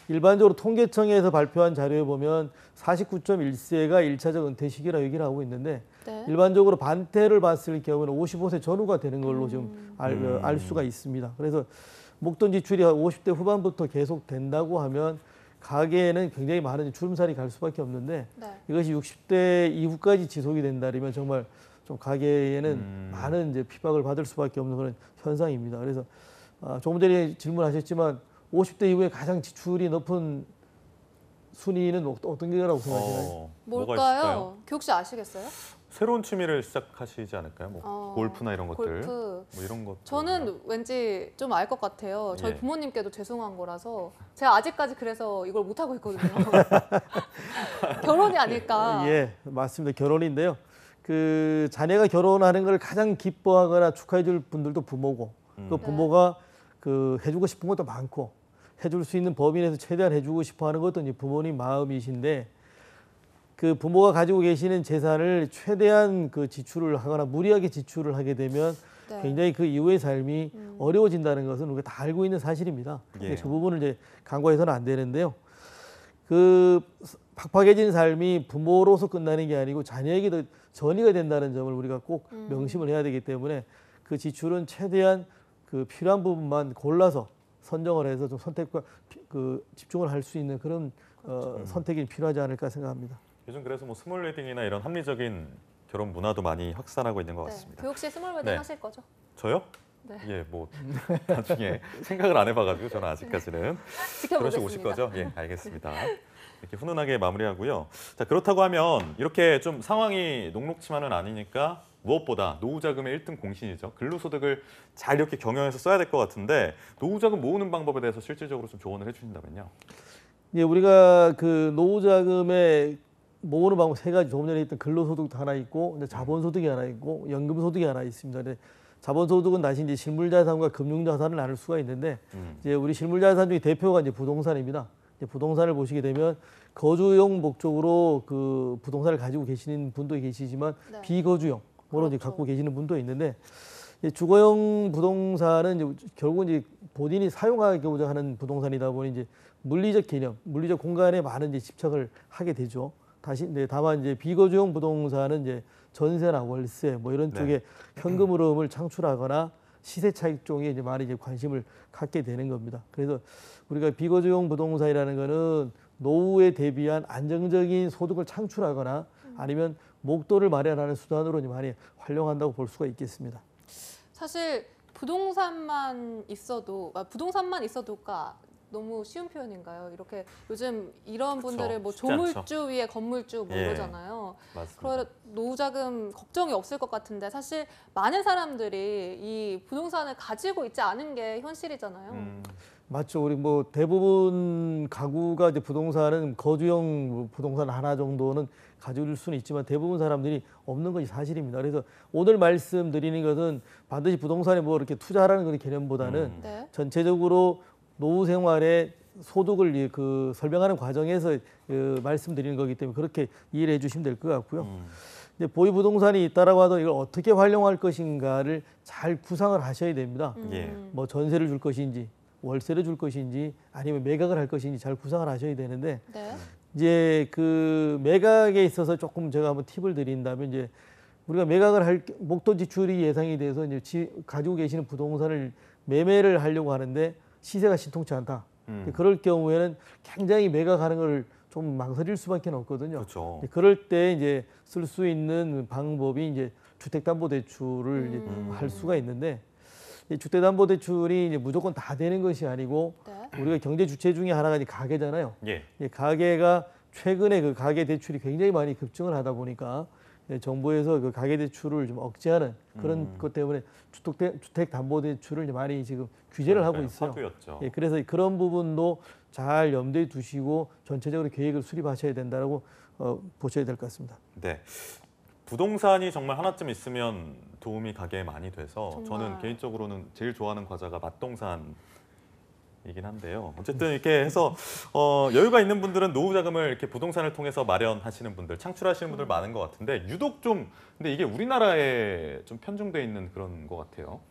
일반적으로 통계청에서 발표한 자료에 보면 49.1세가 1차적 은퇴 시기라 얘기를 하고 있는데 네. 일반적으로 반태를 봤을 경우는 55세 전후가 되는 걸로 지금 알 수가 있습니다. 그래서 목돈 지출이 50대 후반부터 계속 된다고 하면 가계에는 굉장히 많은 주름살이 갈 수밖에 없는데 이것이 60대 이후까지 지속이 된다면 정말 좀 가계에는 많은 이제 핍박을 받을 수밖에 없는 그런 현상입니다. 그래서 조금 전에 질문하셨지만 50대 이후에 가장 지출이 높은 순위는 어떤 게라고 생각하시나요? 뭘까요? 교육 씨 아시겠어요? 새로운 취미를 시작하시지 않을까요? 뭐 골프나 이런 것들. 골프. 뭐 이런 것. 저는 왠지 좀 알 것 같아요. 저희 예. 부모님께도 죄송한 거라서 제가 아직까지 그래서 이걸 못 하고 있거든요. 결혼이 아닐까. 예, 맞습니다. 결혼인데요. 그 자녀가 결혼하는 걸 가장 기뻐하거나 축하해줄 분들도 부모고, 그 부모가 해주고 싶은 것도 많고, 해줄 수 있는 범위 내에서 최대한 해주고 싶어하는 것도 이제 부모님 마음이신데, 그 부모가 가지고 계시는 재산을 최대한 지출을 하거나 무리하게 지출을 하게 되면 굉장히 그 이후의 삶이 어려워진다는 것은 우리가 다 알고 있는 사실입니다. 예. 그 부분을 이제 간과해서는 안 되는데요. 그 팍팍해진 삶이 부모로서 끝나는 게 아니고 자녀에게도 전이가 된다는 점을 우리가 꼭 명심을 해야 되기 때문에 그 지출은 최대한 필요한 부분만 골라서 선정을 해서 좀 선택과 집중을 할 수 있는 그런 선택이 필요하지 않을까 생각합니다. 요즘 그래서 뭐 스몰 웨딩이나 이런 합리적인 결혼 문화도 많이 확산하고 있는 것 같습니다. 교육 씨 스몰 웨딩 하실 거죠? 저요? 네. 예, 뭐 나중에 생각을 안 해봐가지고 저는 아직까지는 그러시고 오실 거죠? 예, 알겠습니다. 이렇게 훈훈하게 마무리하고요. 자, 그렇다고 하면 이렇게 좀 상황이 녹록치만은 아니니까 무엇보다 노후자금의 1등 공신이죠. 근로소득을 잘 이렇게 경영해서 써야 될 것 같은데 노후자금 모으는 방법에 대해서 실질적으로 좀 조언을 해주신다면요. 예, 우리가 노후자금의 모으는 방법 세 가지, 조금 전에 했던 근로소득도 하나 있고, 자본소득이 하나 있고, 연금소득이 하나 있습니다. 근데 자본소득은 다시 이제 실물자산과 금융자산을 나눌 수가 있는데, 이제 우리 실물자산 중에 대표가 이제 부동산입니다. 이제 부동산을 보시게 되면 거주용 목적으로 그 부동산을 가지고 계시는 분도 계시지만 네. 비거주용 으로 이제 그렇죠. 갖고 계시는 분도 있는데 이제 주거용 부동산은 이제 결국은 이제 본인이 사용하고자 하는 부동산이다 보니 이제 물리적 개념, 물리적 공간에 많은 이제 집착을 하게 되죠. 다만 이제 비거주용 부동산은 이제 전세나 월세 뭐 이런 쪽에 현금 흐름을 창출하거나 시세 차익 쪽에 이제 많이 이제 관심을 갖게 되는 겁니다. 그래서 우리가 비거주용 부동산이라는 거는 노후에 대비한 안정적인 소득을 창출하거나 아니면 목돈을 마련하는 수단으로 많이 활용한다고 볼 수가 있겠습니다. 사실 부동산만 있어도가 너무 쉬운 표현인가요? 이렇게 요즘 이런 분들을 뭐 조물주 위에 건물주 뭐 이러잖아요. 그런 노후자금 걱정이 없을 것 같은데 사실 많은 사람들이 이 부동산을 가지고 있지 않은 게 현실이잖아요. 맞죠. 우리 뭐 대부분 가구가 이제 부동산은 거주용 부동산 하나 정도는 가질 수는 있지만 대부분 사람들이 없는 것이 사실입니다. 그래서 오늘 말씀드리는 것은 반드시 부동산에 뭐 이렇게 투자하라는 그런 개념보다는 전체적으로 노후 생활에 소득을 그 설명하는 과정에서 말씀드리는 거기 때문에 그렇게 이해를 해주시면 될 것 같고요. 이제 보유 부동산이 있다라고 하도 이걸 어떻게 활용할 것인가를 잘 구상을 하셔야 됩니다. 뭐 전세를 줄 것인지, 월세를 줄 것인지, 아니면 매각을 할 것인지 잘 구상을 하셔야 되는데 이제 그 매각에 있어서 조금 제가 한번 팁을 드린다면 이제 우리가 매각을 할 목돈 지출이 예상이 돼서 이제 가지고 계시는 부동산을 매매를 하려고 하는데 시세가 신통치 않다. 그럴 경우에는 굉장히 매각하는 걸 좀 망설일 수밖에 없거든요. 그렇죠. 그럴 때 이제 쓸 수 있는 방법이 이제 주택담보대출을 할 수가 있는데 주택담보대출이 이제 무조건 다 되는 것이 아니고 우리가 경제 주체 중에 하나가 이제 가계잖아요. 가계가 최근에 그 가계 대출이 굉장히 많이 급증을 하다 보니까 정부에서 그 가계 대출을 좀 억제하는 그런 것 때문에 주택담보대출을 많이 지금 규제를 하고 있어요. 그래서 그런 부분도 잘 염두에 두시고 전체적으로 계획을 수립하셔야 된다고 보셔야 될 것 같습니다. 네, 부동산이 정말 하나쯤 있으면 도움이 가게에 많이 돼서 저는 개인적으로는 제일 좋아하는 과자가 맛동산이긴 한데요. 어쨌든 이렇게 해서 여유가 있는 분들은 노후 자금을 이렇게 부동산을 통해서 마련하시는 분들, 창출하시는 분들 많은 것 같은데 유독 좀 근데 이게 우리나라에 좀 편중돼 있는 그런 것 같아요.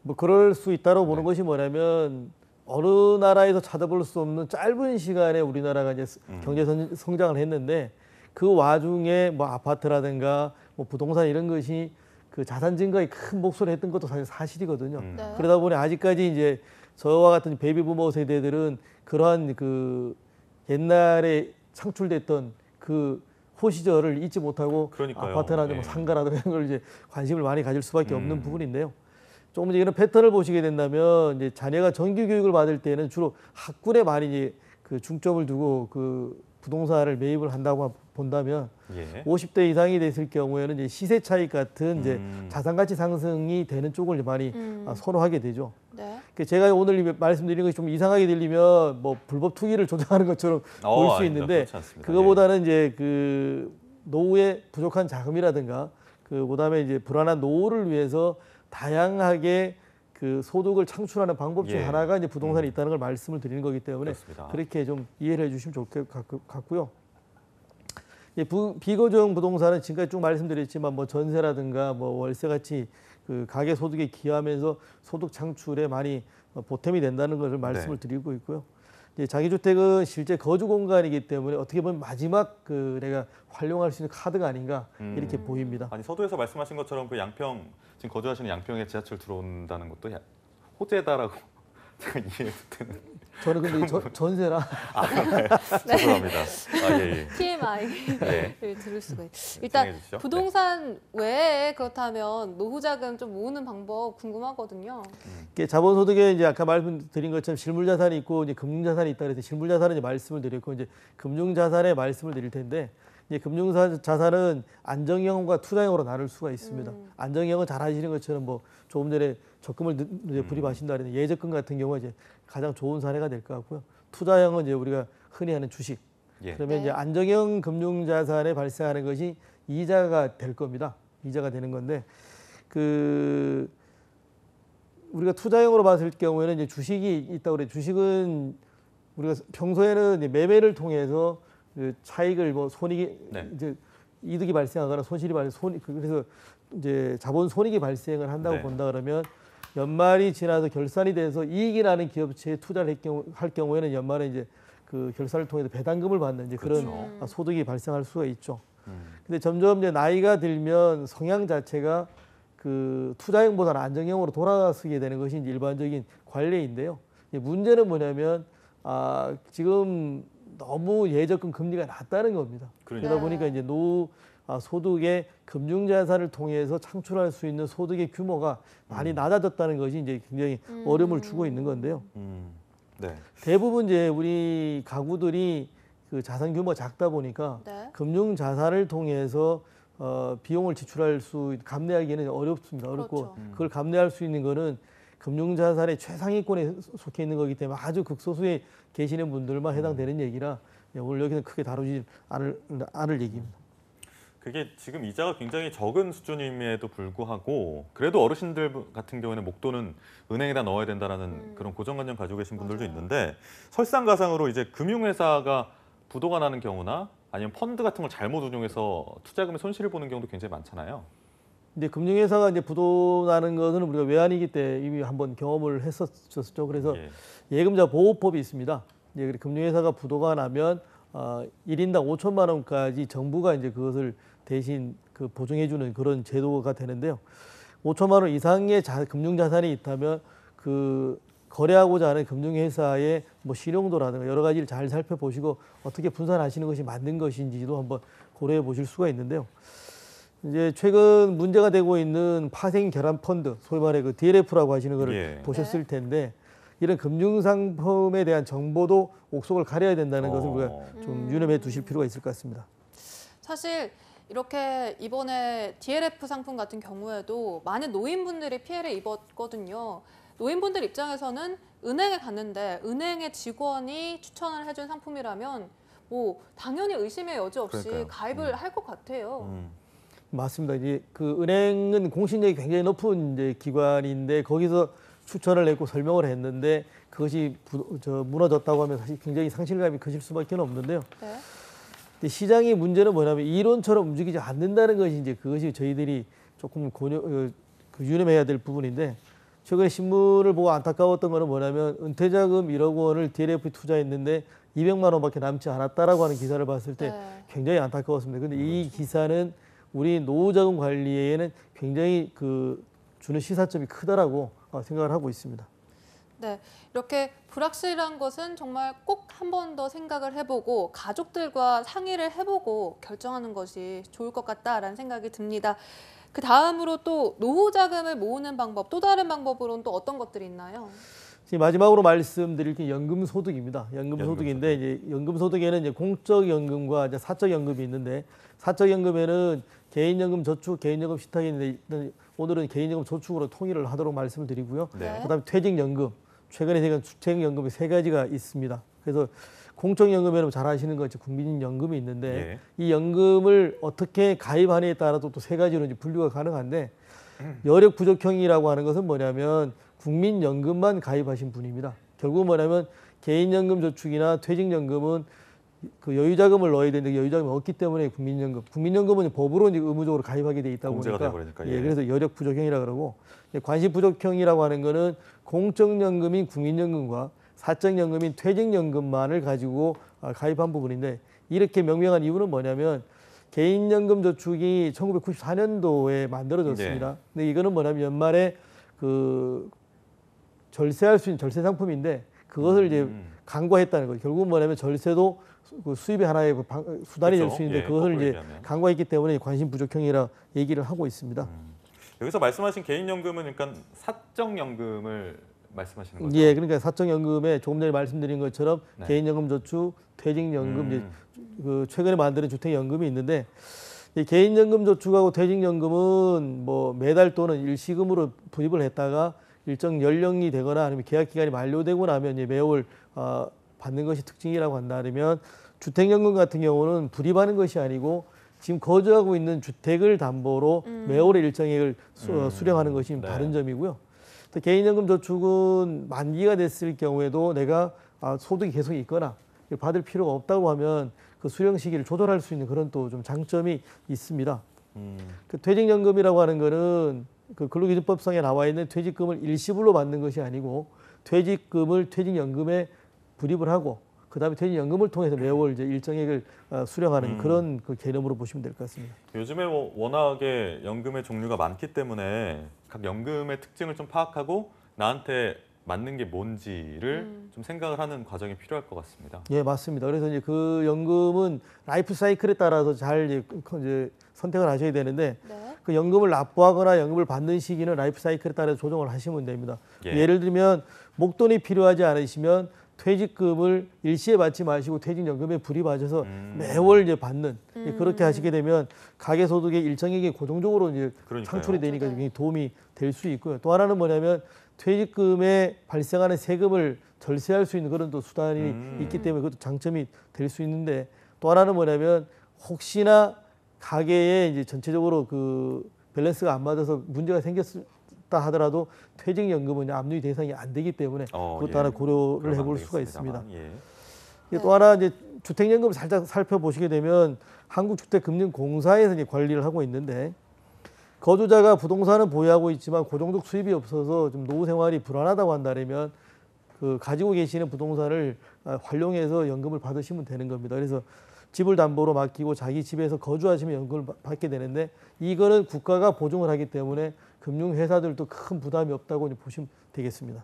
뭐 그럴 수 있다고 보는 것이 뭐냐면 어느 나라에서 찾아볼 수 없는 짧은 시간에 우리나라가 이제 경제 성장을 했는데 그 와중에 뭐 아파트라든가 뭐 부동산 이런 것이 그 자산 증가에 큰 목소리를 했던 것도 사실 사실이거든요. 그러다 보니 아직까지 이제 저와 같은 베이비부머 세대들은 그러한 그 옛날에 창출됐던 그 호시절을 잊지 못하고 아파트나 뭐 상가라든가 이런 걸 이제 관심을 많이 가질 수밖에 없는 부분인데요. 조금 이제 이런 패턴을 보시게 된다면 이제 자녀가 정규 교육을 받을 때는 주로 학군에 많이 이제 그 중점을 두고 그 부동산을 매입을 한다고 본다면 50대 이상이 됐을 경우에는 이제 시세 차익 같은 이제 자산 가치 상승이 되는 쪽을 많이 선호하게 되죠. 제가 오늘 말씀드리는 것이 좀 이상하게 들리면 뭐 불법 투기를 조장하는 것처럼 보일 수 있는데 그거보다는 이제 그 노후에 부족한 자금이라든가 그다음에 이제 불안한 노후를 위해서 다양하게 그 소득을 창출하는 방법 중 하나가 이제 부동산이 있다는 걸 말씀을 드리는 거기 때문에 그렇게 좀 이해를 해주시면 좋을 것 같고요. 비거주용 부동산은 지금까지 쭉 말씀드렸지만 뭐 전세라든가 뭐 월세 같이 그 가계 소득에 기여하면서 소득 창출에 많이 보탬이 된다는 것을 말씀을 드리고 있고요. 자기주택은 실제 거주 공간이기 때문에 어떻게 보면 마지막 그 내가 활용할 수 있는 카드가 아닌가 이렇게 보입니다. 아니 서두에서 말씀하신 것처럼 그 양평 지금 거주하시는 양평에 지하철 들어온다는 것도 호재다라고 제가 이해해도 되는. 저는 근데 전세라. 죄송합니다. TMI를 들을 수가 있어요. 일단 부동산 외에 그렇다면 노후 자금 좀 모으는 방법 궁금하거든요. 자본소득에 이제 아까 말씀드린 것처럼 실물자산이 있고 이제 금융자산이 있다 그래서 실물자산은 이제 말씀을 드렸고 이제 금융자산에 말씀을 드릴 텐데 이제 금융자산은 안정형과 투자형으로 나눌 수가 있습니다. 안정형은 잘 아시는 것처럼 뭐 조금 전에 적금을 이제 불입하신다 그랬는데 예적금 같은 경우가 이제 가장 좋은 사례가 될 것 같고요. 투자형은 이제 우리가 흔히 하는 주식. 그러면 이제 안정형 금융자산에 발생하는 것이 이자가 될 겁니다. 이자가 되는 건데 그 우리가 투자형으로 봤을 경우에는 이제 주식이 있다고 그래요. 주식은 우리가 평소에는 이제 매매를 통해서 그 차익을 뭐 손익이 네. 이제 이득이 발생하거나 손실이 그래서 이제 자본 손익이 발생을 한다고 네. 본다 그러면 연말이 지나서 결산이 돼서 이익이 나는 기업체에 투자를 할 경우에는 연말에 이제 그 결산을 통해서 배당금을 받는 이제 그런 그렇죠. 소득이 발생할 수가 있죠. 근데 점점 이제 나이가 들면 성향 자체가 그 투자형보다는 안정형으로 돌아서게 되는 것이 이제 일반적인 관례인데요. 문제는 뭐냐면 지금 너무 예적금 금리가 낮다는 겁니다. 그러다 보니까 이제 노후 소득의 금융자산을 통해서 창출할 수 있는 소득의 규모가 많이 낮아졌다는 것이 이제 굉장히 어려움을 주고 있는 건데요. 네. 대부분 이제 우리 가구들이 그 자산 규모가 작다 보니까 네. 금융자산을 통해서 비용을 감내하기에는 어렵습니다. 어렵고 그렇죠. 그걸 감내할 수 있는 거는 금융자산의 최상위권에 속해 있는 거기 때문에 아주 극소수에 계시는 분들만 해당되는 얘기라 오늘 여기는 크게 다루지 않을 얘기입니다. 그게 지금 이자가 굉장히 적은 수준임에도 불구하고 그래도 어르신들 같은 경우에는 목돈은 은행에다 넣어야 된다라는 그런 고정관념 가지고 계신 분들도 있는데 설상가상으로 이제 금융회사가 부도가 나는 경우나 아니면 펀드 같은 걸 잘못 운용해서 투자금에 손실을 보는 경우도 굉장히 많잖아요. 근데 금융회사가 이제 부도 나는 것은 우리가 외환위기 때 이미 한번 경험을 했었죠. 그래서 예금자 보호법이 있습니다. 이제 금융회사가 부도가 나면 1인당 5천만 원까지 정부가 이제 그것을 대신 그 보증해주는 그런 제도가 되는데요. 5천만 원 이상의 금융자산이 있다면 그 거래하고자 하는 금융회사의 뭐 신용도라든가 여러 가지를 잘 살펴보시고 어떻게 분산하시는 것이 맞는 것인지도 한번 고려해 보실 수가 있는데요. 이제 최근 문제가 되고 있는 파생 결함 펀드, 소위 말해 그 DLF라고 하시는 거를 보셨을 텐데 이런 금융상품에 대한 정보도 옥석을 가려야 된다는 것을 우리가 좀 유념해 두실 필요가 있을 것 같습니다. 사실 이렇게 이번에 DLF 상품 같은 경우에도 많은 노인분들이 피해를 입었거든요. 노인분들 입장에서는 은행에 갔는데 은행의 직원이 추천을 해준 상품이라면 뭐 당연히 의심의 여지 없이 가입을 할 것 같아요. 맞습니다. 이제 그 은행은 공신력이 굉장히 높은 이제 기관인데 거기서 추천을 했고 설명을 했는데 그것이 무너졌다고 하면 사실 굉장히 상실감이 크실 수밖에 없는데요. 네. 근데 시장의 문제는 뭐냐면 이론처럼 움직이지 않는다는 것이 이제 그것이 저희들이 조금 유념해야 될 부분인데 최근에 신문을 보고 안타까웠던 거는 뭐냐면 은퇴자금 1억 원을 DLF에 투자했는데 200만 원밖에 남지 않았다라고 하는 기사를 봤을 때 굉장히 안타까웠습니다. 그런데 이 기사는 우리 노후자금 관리에는 굉장히 주는 시사점이 크다라고 생각을 하고 있습니다. 네, 이렇게 불확실한 것은 정말 꼭 한 번 더 생각을 해보고 가족들과 상의를 해보고 결정하는 것이 좋을 것 같다라는 생각이 듭니다. 그 다음으로 또 노후 자금을 모으는 방법, 또 다른 방법으로는 또 어떤 것들이 있나요? 지금 마지막으로 말씀드릴 게 연금소득입니다. 연금소득인데 이제 연금소득에는 이제 공적연금과 이제 사적연금이 있는데 사적연금에는 개인연금 저축, 개인연금 신탁이 있는데 오늘은 개인연금 저축으로 통일을 하도록 말씀을 드리고요. 그다음에 퇴직연금, 최근에 생긴 주택연금이 3가지가 있습니다. 그래서 공적연금에는 잘 아시는 것이 국민연금이 있는데 이 연금을 어떻게 가입하느냐에 따라서 또 3가지로 이제 분류가 가능한데 여력 부족형이라고 하는 것은 뭐냐면 국민연금만 가입하신 분입니다. 결국은 뭐냐면 개인연금 저축이나 퇴직연금은 그 여유자금을 넣어야 되는데 여유자금이 없기 때문에 국민연금은 법으로 이제 의무적으로 가입하게 돼 있다 보니까 그래서 여력 부족형이라 그러고 관심 부족형이라고 하는 거는 공적연금인 국민연금과 사적연금인 퇴직연금만을 가지고 가입한 부분인데 이렇게 명명한 이유는 뭐냐면 개인연금 저축이 1994년도에 만들어졌습니다. 근데 이거는 뭐냐면 연말에 절세할 수 있는 절세 상품인데 그것을 이제 간과했다는 거죠. 결국은 뭐냐면 절세도 수입의 하나의 수단이 될 수 있는데 그것을 이제 간과했기 때문에 관심 부족형이라 얘기를 하고 있습니다. 여기서 말씀하신 개인연금은 그러니까 사적연금을 말씀하시는 거죠? 예, 그러니까 사적연금에 조금 전에 말씀드린 것처럼 개인연금 저축, 퇴직연금, 이제 최근에 만드는 주택연금이 있는데 이 개인연금 저축하고 퇴직연금은 뭐 매달 또는 일시금으로 부입을 했다가 일정 연령이 되거나 아니면 계약 기간이 만료되고 나면 이제 매월 받는 것이 특징이라고 한다면 주택연금 같은 경우는 불입하는 것이 아니고 지금 거주하고 있는 주택을 담보로 매월의 일정액을 수령하는 것이 다른 점이고요. 개인연금 저축은 만기가 됐을 경우에도 내가 소득이 계속 있거나 받을 필요가 없다고 하면 그 수령 시기를 조절할 수 있는 그런 또 좀 장점이 있습니다. 그 퇴직연금이라고 하는 거는 그 근로기준법상에 나와 있는 퇴직금을 일시불로 받는 것이 아니고 퇴직금을 퇴직연금에 불입을 하고 그다음에 퇴직연금을 통해서 매월 이제 일정액을 수령하는 그런 그 개념으로 보시면 될 것 같습니다. 요즘에 뭐 워낙에 연금의 종류가 많기 때문에 각 연금의 특징을 좀 파악하고 나한테 맞는 게 뭔지를 좀 생각을 하는 과정이 필요할 것 같습니다. 예, 맞습니다. 그래서 이제 그 연금은 라이프 사이클에 따라서 잘 이제 선택을 하셔야 되는데 그 연금을 납부하거나 연금을 받는 시기는 라이프 사이클에 따라서 조정을 하시면 됩니다. 예를 들면 목돈이 필요하지 않으시면 퇴직금을 일시에 받지 마시고 퇴직연금에 불입하셔서 매월 이제 받는 그렇게 하시게 되면 가계소득의 일정액이 고정적으로 이제 창출이 되니까 굉장히 도움이 될 수 있고요. 또 하나는 뭐냐면 퇴직금에 발생하는 세금을 절세할 수 있는 그런 또 수단이 있기 때문에 그것도 장점이 될 수 있는데 또 하나는 뭐냐면 혹시나 가계에 이제 전체적으로 그 밸런스가 안 맞아서 문제가 생겼다 하더라도 퇴직연금은 압류 대상이 안 되기 때문에 그것도 하나 고려를 해볼 수가 있습니다. 또 하나 이제 주택연금을 살짝 살펴보시게 되면 한국주택금융공사에서 이제 관리를 하고 있는데 거주자가 부동산은 보유하고 있지만 고정적 수입이 없어서 좀 노후 생활이 불안하다고 한다면 그 가지고 계시는 부동산을 활용해서 연금을 받으시면 되는 겁니다. 그래서 집을 담보로 맡기고 자기 집에서 거주하시면 연금을 받게 되는데 이거는 국가가 보증을 하기 때문에 금융회사들도 큰 부담이 없다고 보시면 되겠습니다.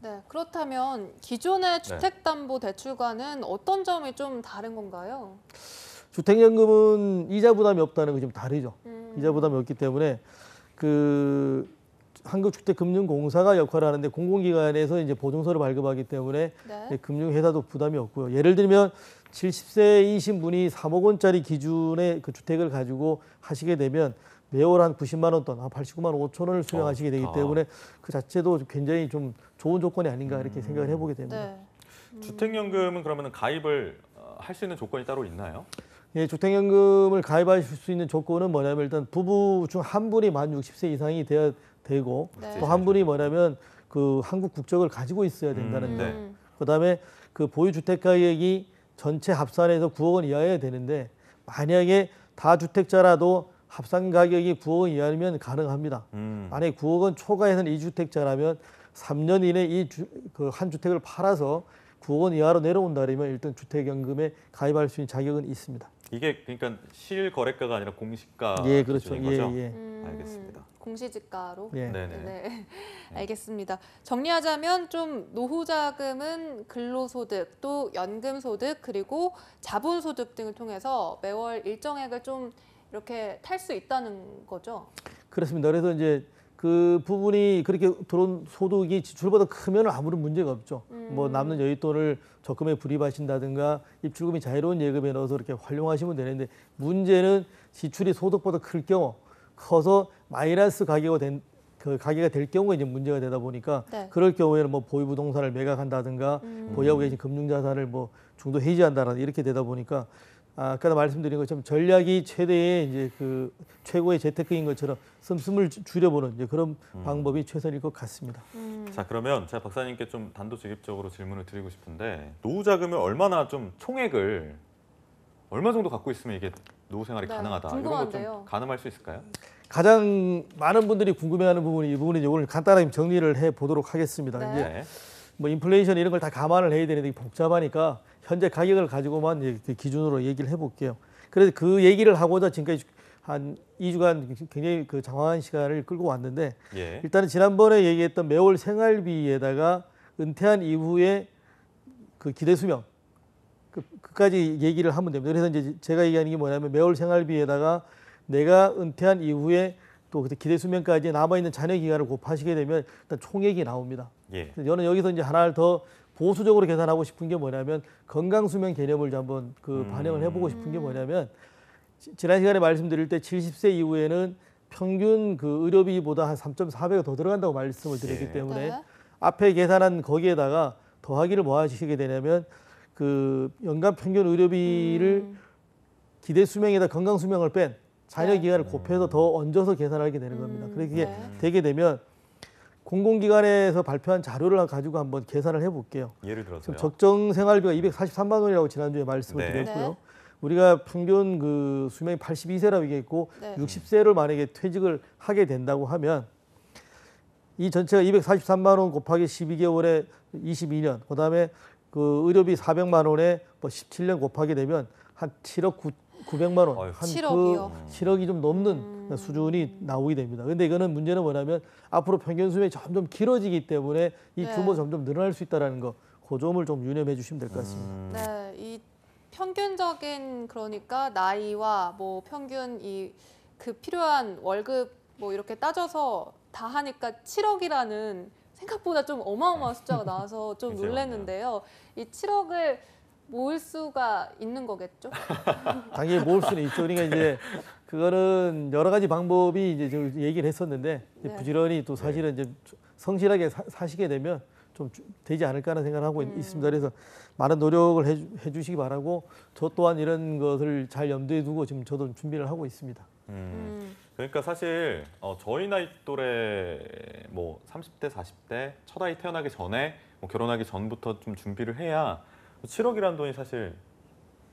네, 그렇다면 기존의 주택담보대출과는 어떤 점이 좀 다른 건가요? 주택연금은 이자 부담이 없다는 게 좀 다르죠. 이자 부담이 없기 때문에 그 한국주택금융공사가 역할을 하는데 공공기관에서 이제 보증서를 발급하기 때문에 금융회사도 부담이 없고요. 예를 들면 70세이신 분이 3억 원짜리 기준의 그 주택을 가지고 하시게 되면 매월 한 90만 원 돈, 한 89만 5천 원을 수령하시게 되기 때문에 그 자체도 굉장히 좀 좋은 조건이 아닌가 이렇게 생각을 해보게 됩니다. 주택연금은 그러면 가입을 할 수 있는 조건이 따로 있나요? 예, 주택연금을 가입하실 수 있는 조건은 뭐냐면 일단 부부 중 한 분이 만 60세 이상이 돼야 되고 또 한 분이 뭐냐면 그 한국 국적을 가지고 있어야 된다는 점. 그다음에 그 보유 주택 가격이 전체 합산해서 9억 원 이하여야 되는데 만약에 다주택자라도 합산 가격이 9억 원 이하면 가능합니다. 만약에 9억 원 초과해서는 2주택자라면 3년 이내 이 그 한 주택을 팔아서 9억 원 이하로 내려온다면 일단 주택연금에 가입할 수 있는 자격은 있습니다. 이게 그러니까 실거래가가 아니라 공시가 예, 그렇죠. 거죠? 알겠습니다. 공시지가로? 네. 알겠습니다. 정리하자면 좀 노후자금은 근로소득, 또 연금소득, 그리고 자본소득 등을 통해서 매월 일정액을 좀 이렇게 탈 수 있다는 거죠? 그렇습니다. 그래서 이제 그 부분이 그렇게 들어온 소득이 지출보다 크면 아무런 문제가 없죠. 뭐 남는 여윳돈을 적금에 불입하신다든가 입출금이 자유로운 예금에 넣어서 이렇게 활용하시면 되는데 문제는 지출이 소득보다 클 경우 커서 마이너스 가계가 될 경우가 이제 문제가 되다 보니까 그럴 경우에는 뭐 보유 부동산을 매각한다든가 보유하고 계신 금융자산을 뭐 중도 해지한다든가 이렇게 되다 보니까 아까 말씀드린 것처럼 전략이 최대의 이제 그 최고의 재테크인 것처럼 씀씀을 줄여보는 이제 그런 방법이 최선일 것 같습니다. 자, 그러면 제가 박사님께 좀 단도직입적으로 질문을 드리고 싶은데 노후 자금을 얼마나 좀 총액을 얼마 정도 갖고 있으면 이게 노후 생활이 가능하다 이런 것 좀 가늠할 수 있을까요? 가장 많은 분들이 궁금해하는 부분이 이 부분인데 오늘 간단하게 정리를 해 보도록 하겠습니다. 이제 뭐 인플레이션 이런 걸 다 감안을 해야 되는데 복잡하니까 현재 가격을 가지고만 기준으로 얘기를 해볼게요. 그래서 그 얘기를 하고자 지금까지 한 2주간 굉장히 그 장황한 시간을 끌고 왔는데 일단은 지난번에 얘기했던 매월 생활비에다가 은퇴한 이후에 그 기대 수명 그까지 얘기를 하면 됩니다. 그래서 이제 제가 얘기하는 게 뭐냐면 매월 생활비에다가 내가 은퇴한 이후에 또 기대 수명까지 남아 있는 잔여 기간을 곱하시게 되면 일단 총액이 나옵니다. 저는 여기서 이제 하나를 더 보수적으로 계산하고 싶은 게 뭐냐면 건강 수명 개념을 한번 그 반영을 해보고 싶은 게 뭐냐면 지난 시간에 말씀드릴 때 70세 이후에는 평균 그 의료비보다 한 3.4배가 더 들어간다고 말씀을 드렸기 때문에 앞에 계산한 거기에다가 더하기를 뭐 하시게 되냐면 그 연간 평균 의료비를 기대 수명에다 건강 수명을 뺀 잔여 기간을 곱해서 더 얹어서 계산하게 되는 겁니다. 그렇게 되게 되면 공공기관에서 발표한 자료를 가지고 한번 계산을 해볼게요. 예를 들어서요. 지금 적정 생활비가 243만 원이라고 지난주에 말씀을 드렸고요. 네. 우리가 평균 그 수명이 82세라고 얘기했고 네. 60세를 만약에 퇴직을 하게 된다고 하면 이 전체가 243만 원 곱하기 12개월에 22년, 그다음에 그 의료비 400만 원에 뭐 17년 곱하게 되면 한 7억 900만 원, 한 7억이요? 7억이 좀 넘는 수준이 나오게 됩니다. 그런데 이거는 문제는 뭐냐면 앞으로 평균 수명이 점점 길어지기 때문에 이 네. 규모 점점 늘어날 수 있다는 거, 그 점을 좀 유념해 주시면 될 것 같습니다. 네, 이 평균적인 그러니까 나이와 뭐 평균 이 그 필요한 월급 뭐 이렇게 따져서 다 하니까 7억이라는 생각보다 좀 어마어마한 숫자가 나와서 좀 놀랐는데요. 이 7억을 모을 수가 있는 거겠죠? 당연히 모을 수는 있죠. 그러니까 이제 그거는 여러 가지 방법이 이제 저 얘기를 했었는데 네. 부지런히 또 사실은 이제 성실하게 사시게 되면 좀 되지 않을까 하는 생각을 하고 있습니다. 그래서 많은 노력을 해주시기 바라고 저 또한 이런 것을 잘 염두에 두고 지금 저도 준비를 하고 있습니다. 그러니까 사실 저희 나이 또래 뭐 30대, 40대 첫 아이 태어나기 전에 뭐 결혼하기 전부터 좀 준비를 해야 7억이라는 돈이 사실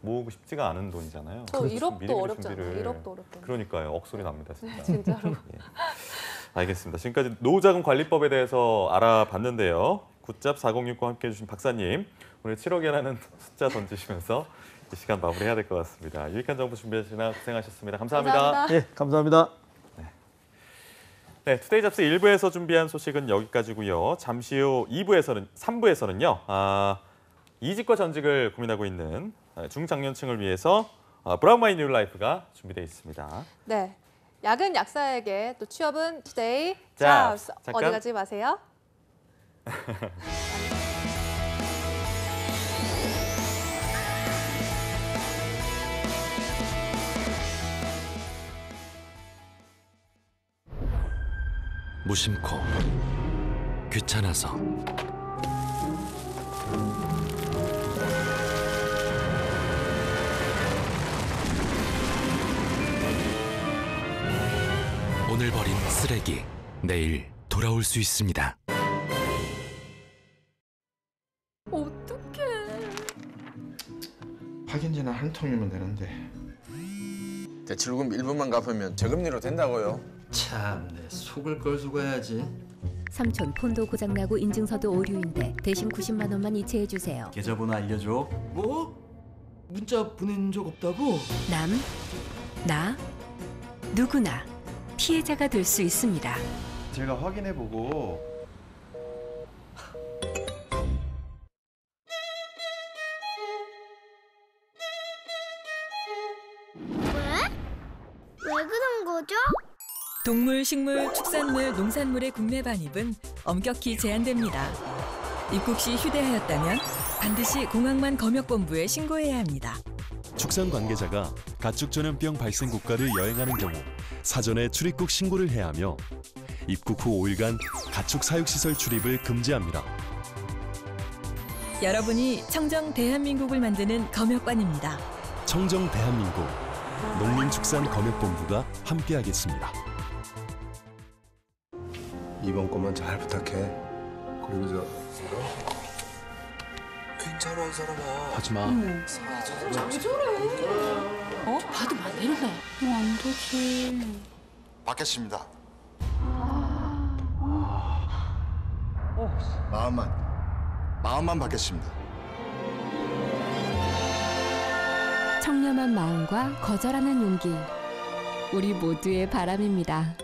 모으고 싶지가 않은 돈이잖아요. 저 1억도 미리미리 어렵잖아요. 준비를. 1억도 어렵잖아요. 그러니까요. 억소리 납니다. 진짜. 네, 진짜로. 예. 알겠습니다. 지금까지 노후자금 관리법에 대해서 알아봤는데요. 굿잡 4069와 함께해 주신 박사님, 오늘 7억이라는 숫자 던지시면서 이 시간 마무리해야 될 것 같습니다. 유익한 정보 준비하시느라 고생하셨습니다. 감사합니다. 네, 감사합니다. 네, 투데이 잡스 1부에서 준비한 소식은 여기까지고요. 잠시 후 3부에서는요. 이직과 전직을 고민하고 있는 중장년층을 위해서 브라운 마이 뉴 라이프가 준비되어 있습니다. 네, 약은 약사에게, 또 취업은 투데이 자, 잡스. 잠깐. 어디 가지 마세요. 무심코, 귀찮아서, 오늘 버린 쓰레기, 내일 돌아올 수 있습니다. 어떡해. 확인지는 한 통이면 되는데. 대출금 1분만 갚으면 저금리로 된다고요. 참, 내 속을 걸수고 해야지. 삼촌 폰도 고장나고 인증서도 오류인데 대신 90만 원만 이체해주세요. 계좌번호 알려줘. 뭐? 문자 보낸 적 없다고? 나, 누구나 피해자가 될 수 있습니다. 제가 확인해보고. 왜 그런 거죠? 동물, 식물, 축산물, 농산물의 국내 반입은 엄격히 제한됩니다. 입국 시 휴대하였다면 반드시 공항만 검역본부에 신고해야 합니다. 축산 관계자가 가축 전염병 발생 국가를 여행하는 경우 사전에 출입국 신고를 해야 하며 입국 후 5일간 가축 사육시설 출입을 금지합니다. 여러분이 청정 대한민국을 만드는 검역관입니다. 청정 대한민국 농림축산검역본부가 함께하겠습니다. 이번 것만 잘 부탁해. 그리고 괜찮아 이 사람아. 하지마. 왜 저래? 봐도 만들었네. 안 되지. 받겠습니다. 마음만 받겠습니다. 청렴한 마음과 거절하는 용기. 우리 모두의 바람입니다.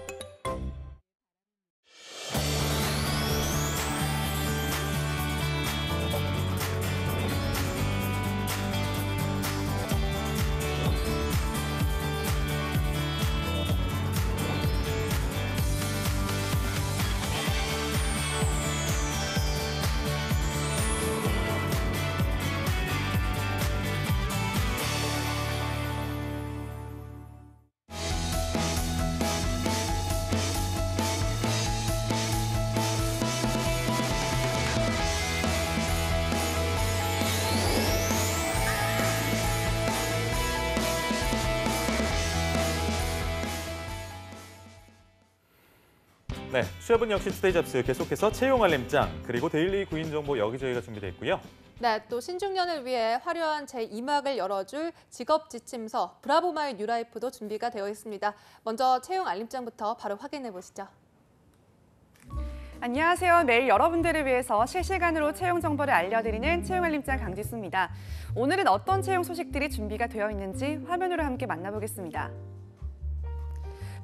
네, 취업은 역시 투데이잡스 계속해서 채용 알림장 그리고 데일리 구인 정보 여기저기가 준비되어 있고요. 네, 또 신중년을 위해 화려한 제2막을 열어줄 직업 지침서 브라보 마이 뉴라이프도 준비가 되어 있습니다. 먼저 채용 알림장부터 바로 확인해 보시죠. 안녕하세요. 매일 여러분들을 위해서 실시간으로 채용 정보를 알려드리는 채용 알림장 강지수입니다. 오늘은 어떤 채용 소식들이 준비가 되어 있는지 화면으로 함께 만나보겠습니다.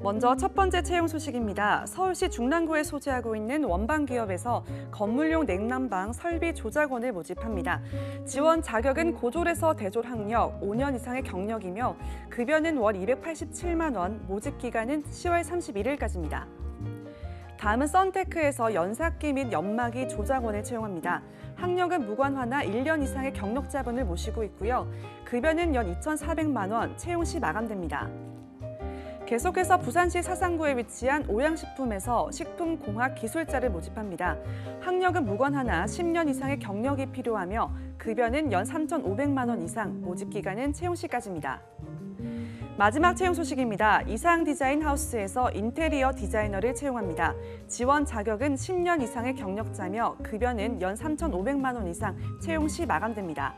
먼저 첫 번째 채용 소식입니다. 서울시 중랑구에 소재하고 있는 원방기업에서 건물용 냉난방 설비 조작원을 모집합니다. 지원 자격은 고졸에서 대졸 학력, 5년 이상의 경력이며 급여는 월 287만 원, 모집 기간은 10월 31일까지입니다. 다음은 썬테크에서 연삭기 및 연마기 조작원을 채용합니다. 학력은 무관화나 1년 이상의 경력자분을 모시고 있고요. 급여는 연 2,400만 원, 채용 시 마감됩니다. 계속해서 부산시 사상구에 위치한 오양식품에서 식품공학 기술자를 모집합니다. 학력은 무관하나 10년 이상의 경력이 필요하며 급여는 연 3,500만 원 이상, 모집 기간은 채용 시까지입니다. 마지막 채용 소식입니다. 이상 디자인 하우스에서 인테리어 디자이너를 채용합니다. 지원 자격은 10년 이상의 경력자며 급여는 연 3,500만 원 이상, 채용 시 마감됩니다.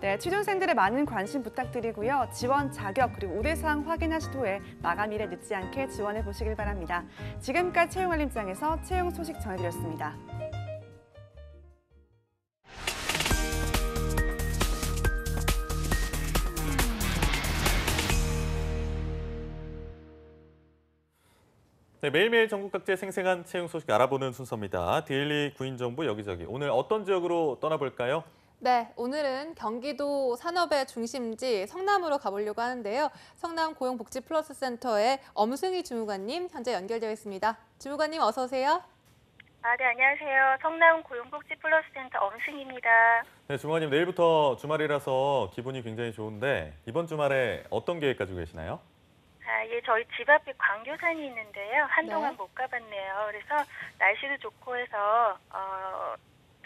네, 취준생들의 많은 관심 부탁드리고요. 지원 자격 그리고 우대사항 확인하신 후에 마감일에 늦지 않게 지원해 보시길 바랍니다. 지금까지 채용 알림장에서 채용 소식 전해드렸습니다. 네, 매일매일 전국 각지의 생생한 채용 소식 알아보는 순서입니다. 데일리 구인 정보 여기저기. 오늘 어떤 지역으로 떠나볼까요? 네, 오늘은 경기도 산업의 중심지 성남으로 가보려고 하는데요. 성남 고용복지플러스센터의 엄승희 주무관님 현재 연결되어 있습니다. 주무관님 어서 오세요. 네, 안녕하세요. 성남 고용복지플러스센터 엄승희입니다. 네, 주무관님 내일부터 주말이라서 기분이 굉장히 좋은데 이번 주말에 어떤 계획 가지고 계시나요? 예, 저희 집 앞에 광교산이 있는데요. 한동안 못 가봤네요. 그래서 날씨도 좋고 해서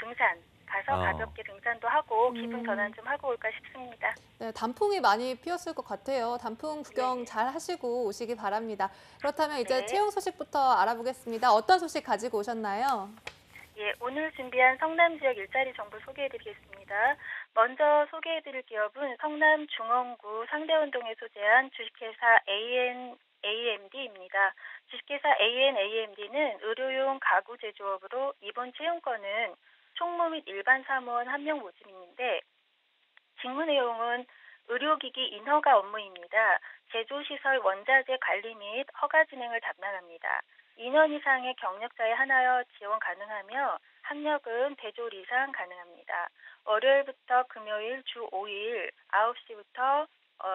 등산 가서 가볍게 등산도 하고 기분 전환 좀 하고 올까 싶습니다. 네, 단풍이 많이 피었을 것 같아요. 단풍 구경 잘 하시고 오시기 바랍니다. 그렇다면 이제 채용 소식부터 알아보겠습니다. 어떤 소식 가지고 오셨나요? 예, 오늘 준비한 성남 지역 일자리 정보 소개해드리겠습니다. 먼저 소개해드릴 기업은 성남 중원구 상대원동에 소재한 주식회사 ANAMD입니다. 주식회사 ANAMD는 의료용 가구 제조업으로 이번 채용건은 총무 및 일반 사무원 1명 모집인데 직무 내용은 의료기기 인허가 업무입니다. 제조시설 원자재 관리 및 허가 진행을 담당합니다. 2년 이상의 경력자에 한하여 지원 가능하며 학력은 대졸 이상 가능합니다. 월요일부터 금요일 주 5일 9시부터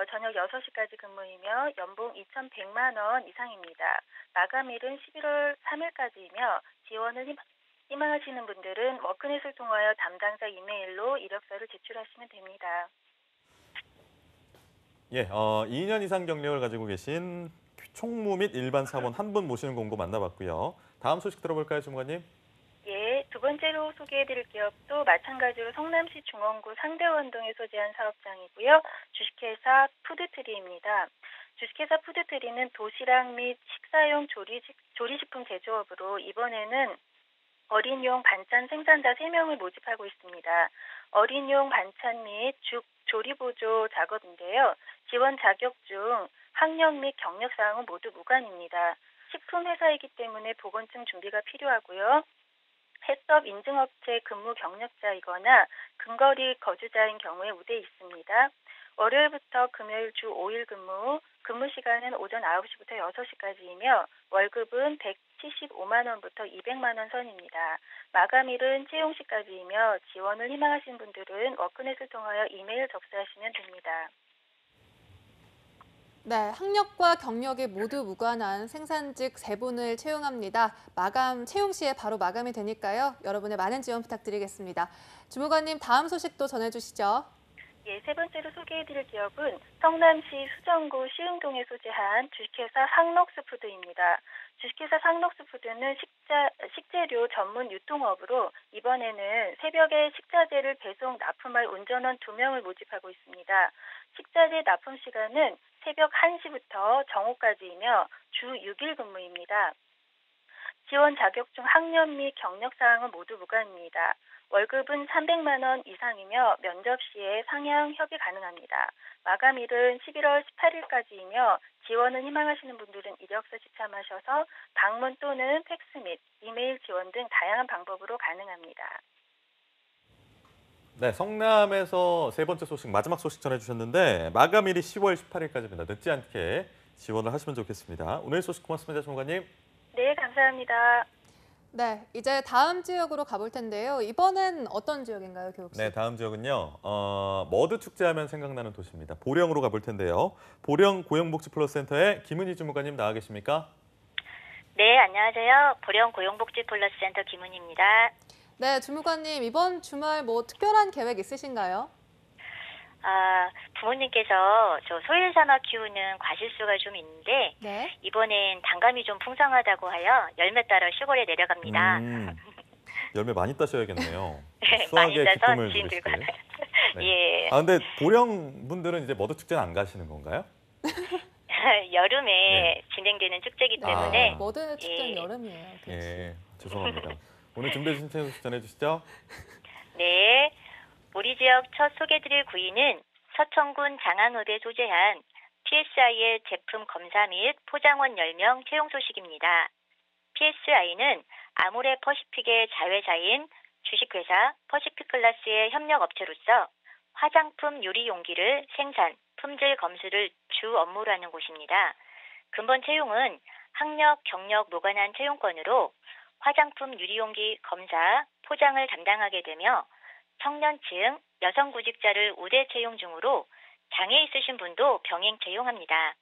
저녁 6시까지 근무이며 연봉 2,100만 원 이상입니다. 마감일은 11월 3일까지이며 지원을 희망하시는 분들은 워크넷을 통하여 담당자 이메일로 이력서를 제출하시면 됩니다. 예, 2년 이상 경력을 가지고 계신 총무 및 일반 사무원 한 분 모시는 공고 만나봤고요. 다음 소식 들어볼까요, 주무관님? 예, 두 번째로 소개해드릴 기업도 마찬가지로 성남시 중원구 상대원동에 소재한 사업장이고요. 주식회사 푸드트리입니다. 주식회사 푸드트리는 도시락 및 식사용 조리식품 제조업으로 이번에는 어린이용 반찬 생산자 3명을 모집하고 있습니다. 어린이용 반찬 및 죽 조리보조 작업인데요. 지원 자격 중 학력 및 경력 사항은 모두 무관입니다. 식품 회사이기 때문에 보건증 준비가 필요하고요. 해썹 인증업체 근무 경력자이거나 근거리 거주자인 경우에 우대에 있습니다. 월요일부터 금요일 주 5일 근무 시간은 오전 9시부터 6시까지이며 월급은 175만 원부터 200만 원 선입니다. 마감일은 채용 시까지이며 지원을 희망하신 분들은 워크넷을 통하여 이메일 접수하시면 됩니다. 네, 학력과 경력이 모두 무관한 생산직 3분을 채용합니다. 채용 시에 바로 마감이 되니까요. 여러분의 많은 지원 부탁드리겠습니다. 주무관님, 다음 소식도 전해주시죠. 예, 세 번째로 소개해드릴 기업은 성남시 수정구 시흥동에 소재한 주식회사 상록스푸드입니다. 주식회사 상록스푸드는 식재료 전문 유통업으로 이번에는 새벽에 식자재를 배송 납품할 운전원 2명을 모집하고 있습니다. 식자재 납품 시간은 새벽 1시부터 정오까지이며 주 6일 근무입니다. 지원 자격 중 학년 및 경력 사항은 모두 무관입니다. 월급은 300만 원 이상이며 면접 시에 상향 협의 가능합니다. 마감일은 11월 18일까지이며 지원을 희망하시는 분들은 이력서 지참하셔서 방문 또는 팩스 및 이메일 지원 등 다양한 방법으로 가능합니다. 네, 성남에서 세 번째 소식, 마지막 소식 전해주셨는데 마감일이 10월 18일까지입니다. 늦지 않게 지원을 하시면 좋겠습니다. 오늘 소식 고맙습니다, 주무관님. 네, 감사합니다. 네, 이제 다음 지역으로 가볼 텐데요. 이번엔 어떤 지역인가요, 교육 씨? 네, 다음 지역은요. 머드 축제하면 생각나는 도시입니다. 보령으로 가볼 텐데요. 보령 고용복지플러스센터의 김은희 주무관님 나와 계십니까? 네, 안녕하세요. 보령 고용복지플러스센터 김은희입니다. 네, 주무관님 이번 주말 뭐 특별한 계획 있으신가요? 부모님께서 저 소일 삼아 키우는 과실수가 좀 있는데 네. 이번엔 단감이 좀 풍성하다고 하여 열매 따러 시골에 내려갑니다. 열매 많이 따셔야겠네요. 네, 많이 수확의 따서 기쁨을 지금 들고 누리시길. 네. 예. 근데 보령 분들은 이제 머드 축제는 안 가시는 건가요? 여름에 진행되는 축제이기 때문에 머드 축제는 여름이에요. 예, 죄송합니다. 오늘 준비해 주신 소식 전해주시죠. 네. 우리 지역 첫 소개드릴 구인은 서천군 장항읍에 소재한 PSI의 제품 검사 및 포장원 10명 채용 소식입니다. PSI는 아모레 퍼시픽의 자회사인 주식회사 퍼시픽글라스의 협력업체로서 화장품 유리 용기를 생산, 품질 검수를 주 업무로 하는 곳입니다. 근본 채용은 학력, 경력 무관한 채용권으로 화장품 유리용기 검사, 포장을 담당하게 되며 청년층, 여성 구직자를 우대 채용 중으로 장애 있으신 분도 병행 채용합니다.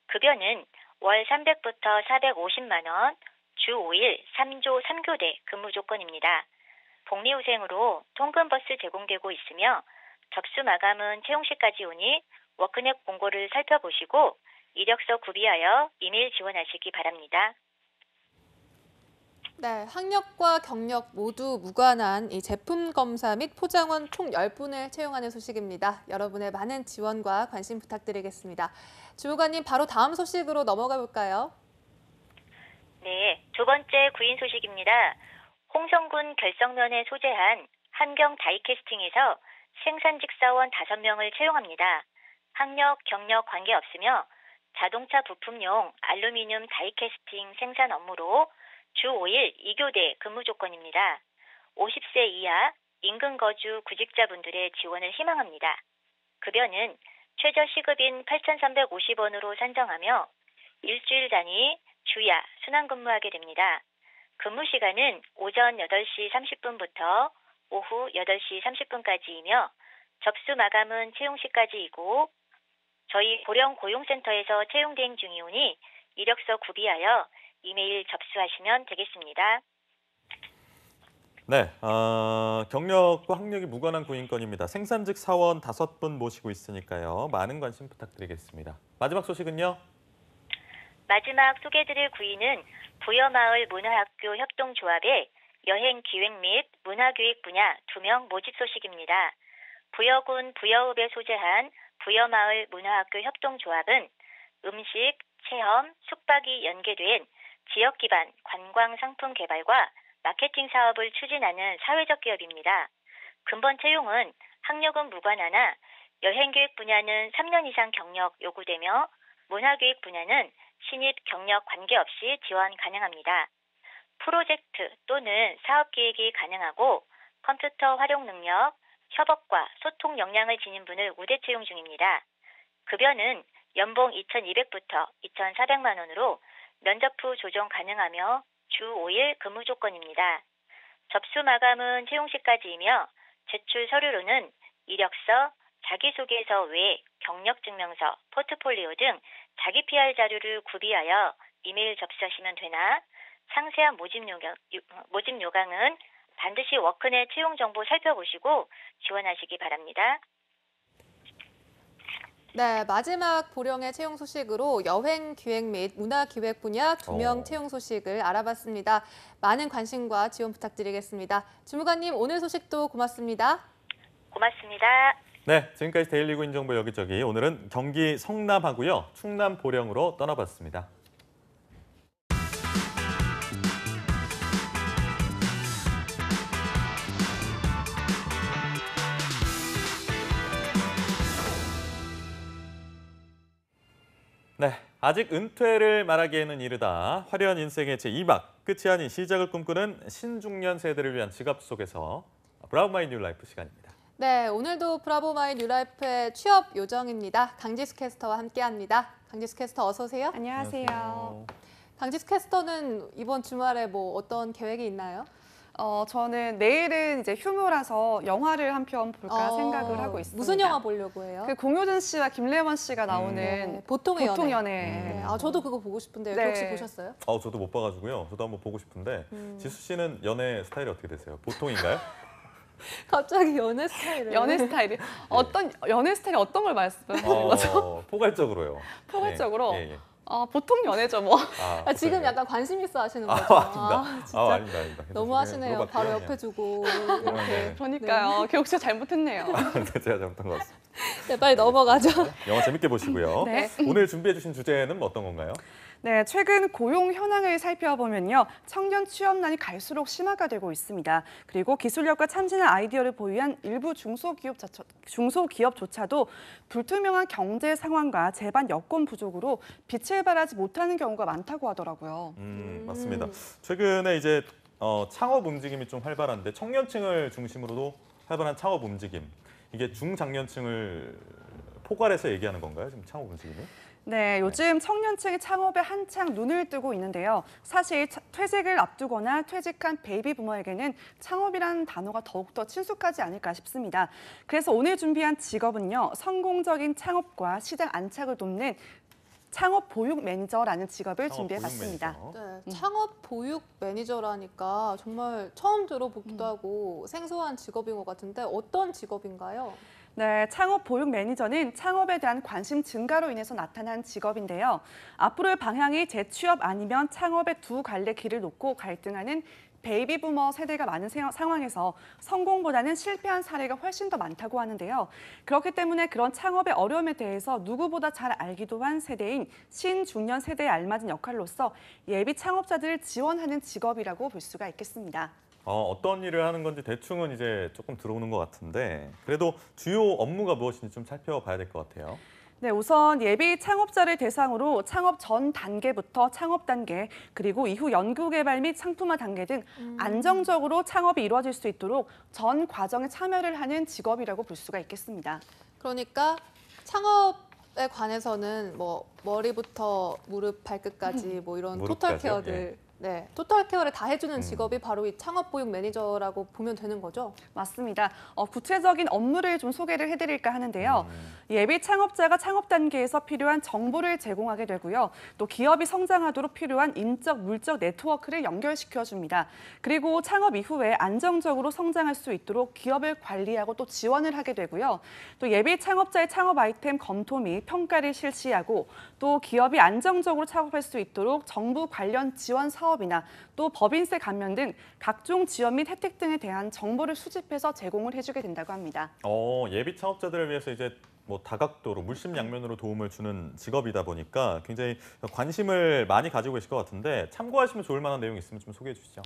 급여는 월 300부터 450만 원, 주 5일 3조 3교대 근무 조건입니다. 복리후생으로 통근버스 제공되고 있으며 접수 마감은 채용시까지 오니 워크넷 공고를 살펴보시고 이력서 구비하여 이메일 지원하시기 바랍니다. 네, 학력과 경력 모두 무관한 이 제품 검사 및 포장원 총 10분을 채용하는 소식입니다. 여러분의 많은 지원과 관심 부탁드리겠습니다. 주무관님, 바로 다음 소식으로 넘어가 볼까요? 네, 두 번째 구인 소식입니다. 홍성군 결성면에 소재한 한경 다이캐스팅에서 생산직 사원 5명을 채용합니다. 학력, 경력 관계없으며 자동차 부품용 알루미늄 다이캐스팅 생산 업무로 주 5일 2교대 근무 조건입니다. 50세 이하 인근 거주 구직자분들의 지원을 희망합니다. 급여는 최저 시급인 8,350원으로 산정하며 일주일 단위 주야 순환 근무하게 됩니다. 근무 시간은 오전 8시 30분부터 오후 8시 30분까지이며 접수 마감은 채용 시까지이고 저희 보령 고용센터에서 채용 대행 중이오니 이력서 구비하여 이메일 접수하시면 되겠습니다. 네, 경력과 학력이 무관한 구인건입니다. 생산직 사원 5분 모시고 있으니까요. 많은 관심 부탁드리겠습니다. 마지막 소식은요? 마지막 소개드릴 구인은 부여마을 문화학교 협동조합의 여행기획 및 문화교육 분야 2명 모집 소식입니다. 부여군 부여읍에 소재한 부여마을 문화학교 협동조합은 음식, 체험, 숙박이 연계된 지역 기반 관광 상품 개발과 마케팅 사업을 추진하는 사회적 기업입니다. 근본 채용은 학력은 무관하나 여행교육 분야는 3년 이상 경력 요구되며 문화교육 분야는 신입 경력 관계없이 지원 가능합니다. 프로젝트 또는 사업 기획이 가능하고 컴퓨터 활용 능력, 협업과 소통 역량을 지닌 분을 우대 채용 중입니다. 급여는 연봉 2,200부터 2,400만 원으로 면접 후 조정 가능하며 주 5일 근무 조건입니다. 접수 마감은 채용 시까지이며 제출 서류로는 이력서, 자기소개서 외 경력증명서, 포트폴리오 등 자기 PR 자료를 구비하여 이메일 접수하시면 되나 상세한 모집 요강은 반드시 워크넷 채용 정보 살펴보시고 지원하시기 바랍니다. 네, 마지막 보령의 채용 소식으로 여행기획 및 문화기획 분야 2명 채용 소식을 알아봤습니다. 많은 관심과 지원 부탁드리겠습니다. 주무관님, 오늘 소식도 고맙습니다. 고맙습니다. 네, 지금까지 데일리 구인 정보 여기저기. 오늘은 경기 성남하고요, 충남 보령으로 떠나봤습니다. 네, 아직 은퇴를 말하기에는 이르다. 화려한 인생의 제2막, 끝이 아닌 시작을 꿈꾸는 신중년 세대를 위한 지갑 속에서 브라보 마이 뉴 라이프 시간입니다. 네, 오늘도 브라보 마이 뉴 라이프의 취업 요정입니다. 강지수 캐스터와 함께합니다. 강지수 캐스터 어서 오세요. 안녕하세요. 강지수 캐스터는 이번 주말에 뭐 어떤 계획이 있나요? 저는 내일은 이제 휴무라서 영화를 한 편 볼까 생각을 하고 있습니다. 무슨 영화 보려고 해요? 그 공효진 씨와 김래원 씨가 나오는 보통의 연애. 네. 저도 그거 보고 싶은데요. 네. 혹시 보셨어요? 저도 못 봐가지고요. 저도 한번 보고 싶은데 지수 씨는 연애 스타일이 어떻게 되세요? 보통인가요? 갑자기 연애 스타일을. 연애 스타일이 어떤 연애 스타일이 어떤 걸 말씀하시는 거죠? 포괄적으로요. 포괄적으로. 예, 예. 보통 연애죠 뭐. 지금 약간 관심 있어 하시는 거죠? 아닙니다. 아닙니다. 너무 하시네요. 바로 옆에 두고 이렇게. 그러니까요. 교육 씨가 잘못했네요. 제가 잘못한 것 같습니다. 네, 빨리 넘어가죠. 영화 재밌게 보시고요. 네. 오늘 준비해 주신 주제는 어떤 건가요? 네, 최근 고용 현황을 살펴보면요. 청년 취업난이 갈수록 심화가 되고 있습니다. 그리고 기술력과 참신한 아이디어를 보유한 일부 중소기업조차도 불투명한 경제 상황과 제반 여건 부족으로 빛을 발하지 못하는 경우가 많다고 하더라고요. 맞습니다. 최근에 이제 창업 움직임이 좀 활발한데 청년층을 중심으로도 활발한 창업 움직임. 이게 중장년층을 포괄해서 얘기하는 건가요? 지금 창업 움직임이? 네, 요즘 청년층이 창업에 한창 눈을 뜨고 있는데요. 사실 퇴직을 앞두거나 퇴직한 베이비 부머에게는 창업이라는 단어가 더욱더 친숙하지 않을까 싶습니다. 그래서 오늘 준비한 직업은요. 성공적인 창업과 시장 안착을 돕는 창업 보육 매니저라는 직업을 준비해봤습니다. 네, 창업 보육 매니저라니까 정말 처음 들어보기도 하고 생소한 직업인 것 같은데 어떤 직업인가요? 네, 창업 보육 매니저는 창업에 대한 관심 증가로 인해서 나타난 직업인데요. 앞으로의 방향이 재취업 아니면 창업의 두 갈래 길을 놓고 갈등하는 베이비 부머 세대가 많은 상황에서 성공보다는 실패한 사례가 훨씬 더 많다고 하는데요. 그렇기 때문에 그런 창업의 어려움에 대해서 누구보다 잘 알기도 한 세대인 신중년 세대에 알맞은 역할로서 예비 창업자들을 지원하는 직업이라고 볼 수가 있겠습니다. 어떤 일을 하는 건지 대충은 이제 조금 들어오는 것 같은데 그래도 주요 업무가 무엇인지 좀 살펴봐야 될 것 같아요. 네, 우선 예비 창업자를 대상으로 창업 전 단계부터 창업 단계, 그리고 이후 연구개발 및 상품화 단계 등 안정적으로 창업이 이루어질 수 있도록 전 과정에 참여를 하는 직업이라고 볼 수가 있겠습니다. 그러니까 창업에 관해서는 뭐 머리부터 무릎 발끝까지 뭐 이런 토탈 케어들. 예. 네, 토탈 케어를 다 해주는 직업이 바로 이 창업 보육 매니저라고 보면 되는 거죠? 맞습니다. 구체적인 업무를 좀 소개를 해드릴까 하는데요. 예비 창업자가 창업 단계에서 필요한 정보를 제공하게 되고요. 또 기업이 성장하도록 필요한 인적, 물적 네트워크를 연결시켜줍니다. 그리고 창업 이후에 안정적으로 성장할 수 있도록 기업을 관리하고 또 지원을 하게 되고요. 또 예비 창업자의 창업 아이템 검토 및 평가를 실시하고 또 기업이 안정적으로 창업할 수 있도록 정부 관련 지원 사업이나 또 법인세 감면 등 각종 지원 및 혜택 등에 대한 정보를 수집해서 제공을 해주게 된다고 합니다. 예비 창업자들을 위해서 이제 뭐 다각도로 물심양면으로 도움을 주는 직업이다 보니까 굉장히 관심을 많이 가지고 계실 것 같은데 참고하시면 좋을 만한 내용 있으면 좀 소개해 주시죠.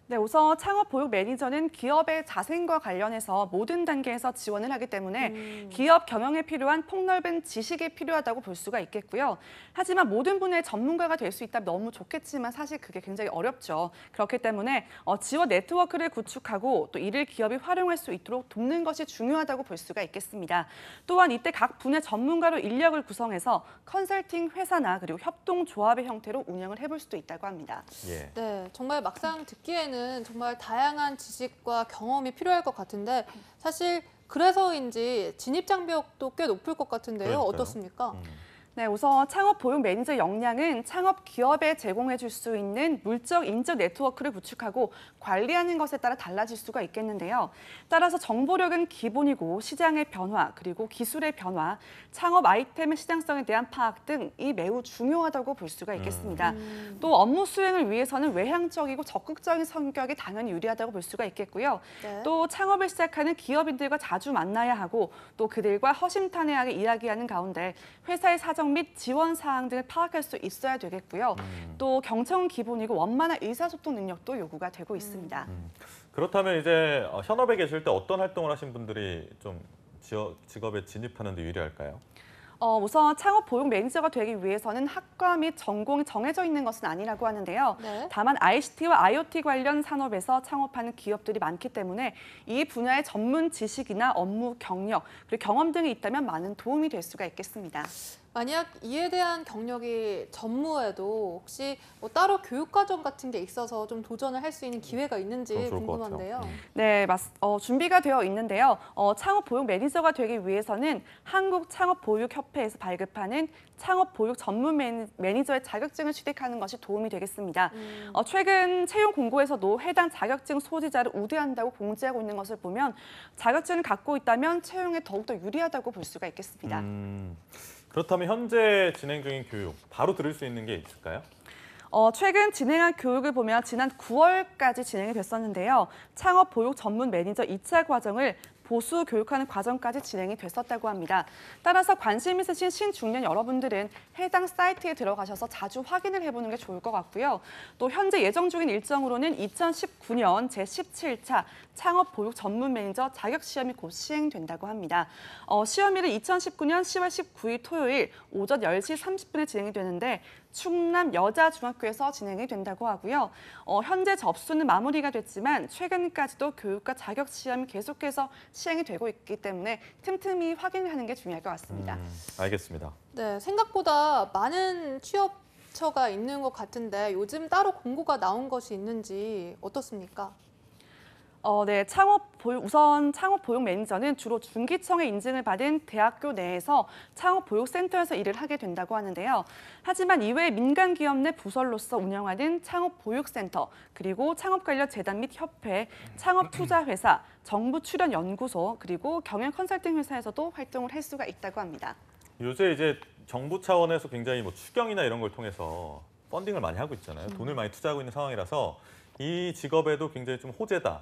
네, 우선 창업 보육 매니저는 기업의 자생과 관련해서 모든 단계에서 지원을 하기 때문에 기업 경영에 필요한 폭넓은 지식이 필요하다고 볼 수가 있겠고요. 하지만 모든 분야의 전문가가 될 수 있다면 너무 좋겠지만 사실 그게 굉장히 어렵죠. 그렇기 때문에 지원 네트워크를 구축하고 또 이를 기업이 활용할 수 있도록 돕는 것이 중요하다고 볼 수가 있겠습니다. 또한 이때 각 분야 전문가로 인력을 구성해서 컨설팅 회사나 그리고 협동조합의 형태로 운영을 해볼 수도 있다고 합니다. 예. 네, 정말 막상 듣기에는 정말 다양한 지식과 경험이 필요할 것 같은데 사실 그래서인지 진입 장벽도 꽤 높을 것 같은데요. 그러니까요. 어떻습니까? 네, 우선 창업 보육 매니저 역량은 창업 기업에 제공해 줄 수 있는 물적 인적 네트워크를 구축하고 관리하는 것에 따라 달라질 수가 있겠는데요. 따라서 정보력은 기본이고 시장의 변화, 그리고 기술의 변화, 창업 아이템의 시장성에 대한 파악 등이 매우 중요하다고 볼 수가 있겠습니다. 또 업무 수행을 위해서는 외향적이고 적극적인 성격이 당연히 유리하다고 볼 수가 있겠고요. 네. 또 창업을 시작하는 기업인들과 자주 만나야 하고 또 그들과 허심탄회하게 이야기하는 가운데 회사의 사정 및 지원 사항 등을 파악할 수 있어야 되겠고요. 또 경청은 기본이고 원만한 의사소통 능력도 요구가 되고 있습니다. 그렇다면 이제 현업에 계실 때 어떤 활동을 하신 분들이 좀 직업에 진입하는 데 유리할까요? 우선 창업 보육 매니저가 되기 위해서는 학과 및 전공이 정해져 있는 것은 아니라고 하는데요. 네. 다만 ICT와 IoT 관련 산업에서 창업하는 기업들이 많기 때문에 이 분야의 전문 지식이나 업무 경력, 그리고 경험 등이 있다면 많은 도움이 될 수가 있겠습니다. 만약 이에 대한 경력이 전무해도 혹시 뭐 따로 교육과정 같은 게 있어서 좀 도전을 할 수 있는 기회가 있는지 궁금한데요. 네, 준비가 되어 있는데요. 창업 보육 매니저가 되기 위해서는 한국창업보육협회에서 발급하는 창업보육 전문 매니저의 자격증을 취득하는 것이 도움이 되겠습니다. 최근 채용 공고에서도 해당 자격증 소지자를 우대한다고 공지하고 있는 것을 보면 자격증을 갖고 있다면 채용에 더욱더 유리하다고 볼 수가 있겠습니다. 그렇다면 현재 진행 중인 교육 바로 들을 수 있는 게 있을까요? 최근 진행한 교육을 보면 지난 9월까지 진행이 됐었는데요. 창업 보육 전문 매니저 2차 과정을 보수 교육하는 과정까지 진행이 됐었다고 합니다. 따라서 관심 있으신 신중년 여러분들은 해당 사이트에 들어가셔서 자주 확인을 해보는 게 좋을 것 같고요. 또 현재 예정 중인 일정으로는 2019년 제17차 창업보육 전문 매니저 자격시험이 곧 시행된다고 합니다. 시험일은 2019년 10월 19일 토요일 오전 10시 30분에 진행이 되는데 충남 여자중학교에서 진행이 된다고 하고요. 현재 접수는 마무리가 됐지만 최근까지도 교육과 자격시험이 계속해서 시행이 되고 있기 때문에 틈틈이 확인하는 게 중요할 것 같습니다. 알겠습니다. 네, 생각보다 많은 취업처가 있는 것 같은데 요즘 따로 공고가 나온 것이 있는지 어떻습니까? 네, 우선 창업보육 매니저는 주로 중기청의 인증을 받은 대학교 내에서 창업보육센터에서 일을 하게 된다고 하는데요. 하지만 이외에 민간 기업 내 부설로서 운영하는 창업보육센터, 그리고 창업 관련 재단 및 협회, 창업투자회사, 정부 출연 연구소, 그리고 경영 컨설팅 회사에서도 활동을 할 수가 있다고 합니다. 요새 이제 정부 차원에서 굉장히 뭐 추경이나 이런 걸 통해서 펀딩을 많이 하고 있잖아요. 돈을 많이 투자하고 있는 상황이라서 이 직업에도 굉장히 좀 호재다.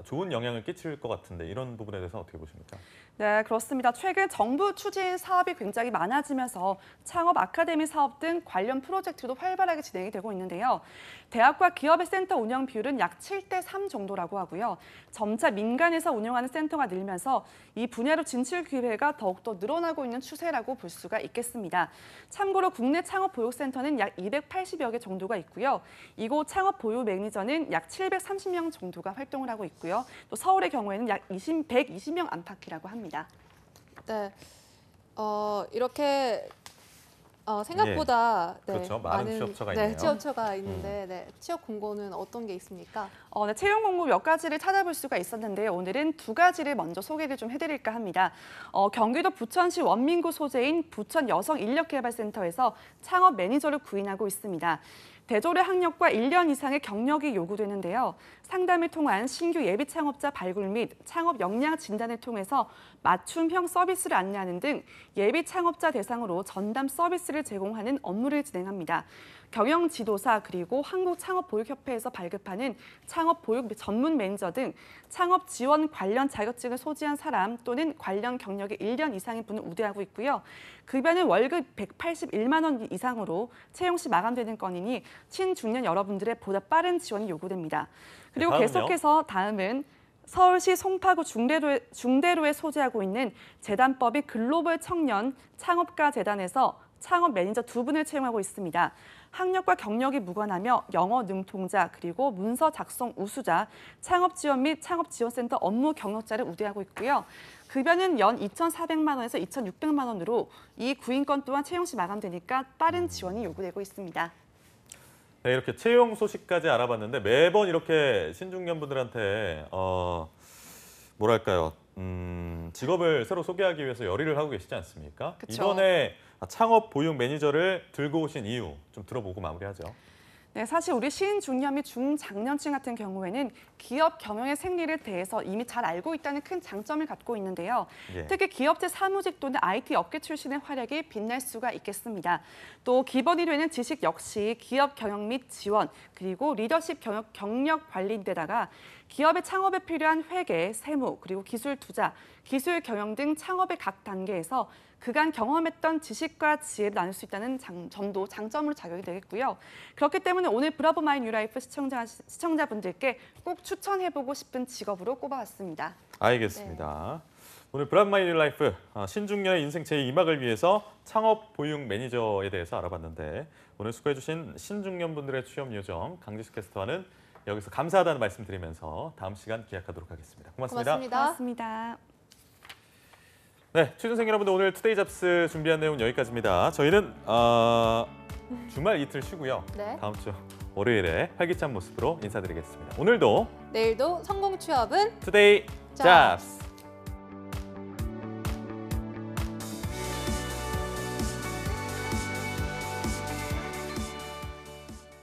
좋은 영향을 끼칠 것 같은데 이런 부분에 대해서 어떻게 보십니까? 네, 그렇습니다. 최근 정부 추진 사업이 굉장히 많아지면서 창업 아카데미 사업 등 관련 프로젝트도 활발하게 진행이 되고 있는데요. 대학과 기업의 센터 운영 비율은 약 7대3 정도라고 하고요. 점차 민간에서 운영하는 센터가 늘면서 이 분야로 진출 기회가 더욱더 늘어나고 있는 추세라고 볼 수가 있겠습니다. 참고로 국내 창업보육센터는 약 280여 개 정도가 있고요. 이곳 창업보육 매니저는 약 730명 정도가 활동을 하고 있고요. 또 서울의 경우에는 약 120명 안팎이라고 합니다. 네, 이렇게 생각보다 그렇죠. 많은 취업처가 있네요. 취업처가 있는데 취업 공고는 어떤 게 있습니까? 네, 채용 공고 몇 가지를 찾아볼 수가 있었는데요. 오늘은 두 가지를 먼저 소개를 좀 해드릴까 합니다. 경기도 부천시 원민구 소재인 부천 여성인력개발센터에서 창업 매니저를 구인하고 있습니다. 대졸의 학력과 1년 이상의 경력이 요구되는데요. 상담을 통한 신규 예비 창업자 발굴 및 창업 역량 진단을 통해서 맞춤형 서비스를 안내하는 등 예비 창업자 대상으로 전담 서비스를 제공하는 업무를 진행합니다. 경영 지도사 그리고 한국창업보육협회에서 발급하는 창업보육 전문 매니저 등 창업 지원 관련 자격증을 소지한 사람 또는 관련 경력이 1년 이상인 분을 우대하고 있고요. 급여는 월급 181만 원 이상으로 채용 시 마감되는 건이니 신중년 여러분들의 보다 빠른 지원이 요구됩니다. 그리고 계속해서 다음은 서울시 송파구 중대로에 소재하고 있는 재단법인 글로벌 청년 창업가 재단에서 창업 매니저 2분을 채용하고 있습니다. 학력과 경력이 무관하며 영어 능통자 그리고 문서 작성 우수자, 창업 지원 및 창업 지원센터 업무 경력자를 우대하고 있고요. 급여는 연 2,400만 원에서 2,600만 원으로 이 구인권 또한 채용 시 마감되니까 빠른 지원이 요구되고 있습니다. 네, 이렇게 채용 소식까지 알아봤는데 매번 이렇게 신중년 분들한테 뭐랄까요? 직업을 새로 소개하기 위해서 열의를 하고 계시지 않습니까? 그쵸. 이번에 창업 보육 매니저를 들고 오신 이유 좀 들어보고 마무리하죠. 네, 사실 우리 신중년 및 중장년층 같은 경우에는 기업 경영의 생리를 대해서 이미 잘 알고 있다는 큰 장점을 갖고 있는데요. 예. 특히 기업체 사무직 또는 IT 업계 출신의 활약이 빛날 수가 있겠습니다. 또 기본이 되는 지식 역시 기업 경영 및 지원, 그리고 리더십 경력 관리인데다가 기업의 창업에 필요한 회계, 세무, 그리고 기술 투자, 기술 경영 등 창업의 각 단계에서 그간 경험했던 지식과 지혜를 나눌 수 있다는 점도 장점으로 작용이 되겠고요. 그렇기 때문에 오늘 브라보 마이 뉴라이프 시청자분들께 꼭 추천해보고 싶은 직업으로 꼽아왔습니다. 알겠습니다. 오늘 브라보 마이 뉴라이프 신중년의 인생 제2막을 위해서 창업 보육 매니저에 대해서 알아봤는데 오늘 수고해주신 신중년 분들의 취업 요정 강지수 캐스터와는 여기서 감사하다는 말씀 드리면서 다음 시간 기약하도록 하겠습니다. 고맙습니다. 고맙습니다. 네, 취준생 여러분들 오늘 투데이 잡스 준비한 내용 여기까지입니다. 저희는 주말 이틀 쉬고요. 네. 다음 주 월요일에 활기찬 모습으로 인사드리겠습니다. 오늘도 내일도 성공 취업은 투데이 잡스.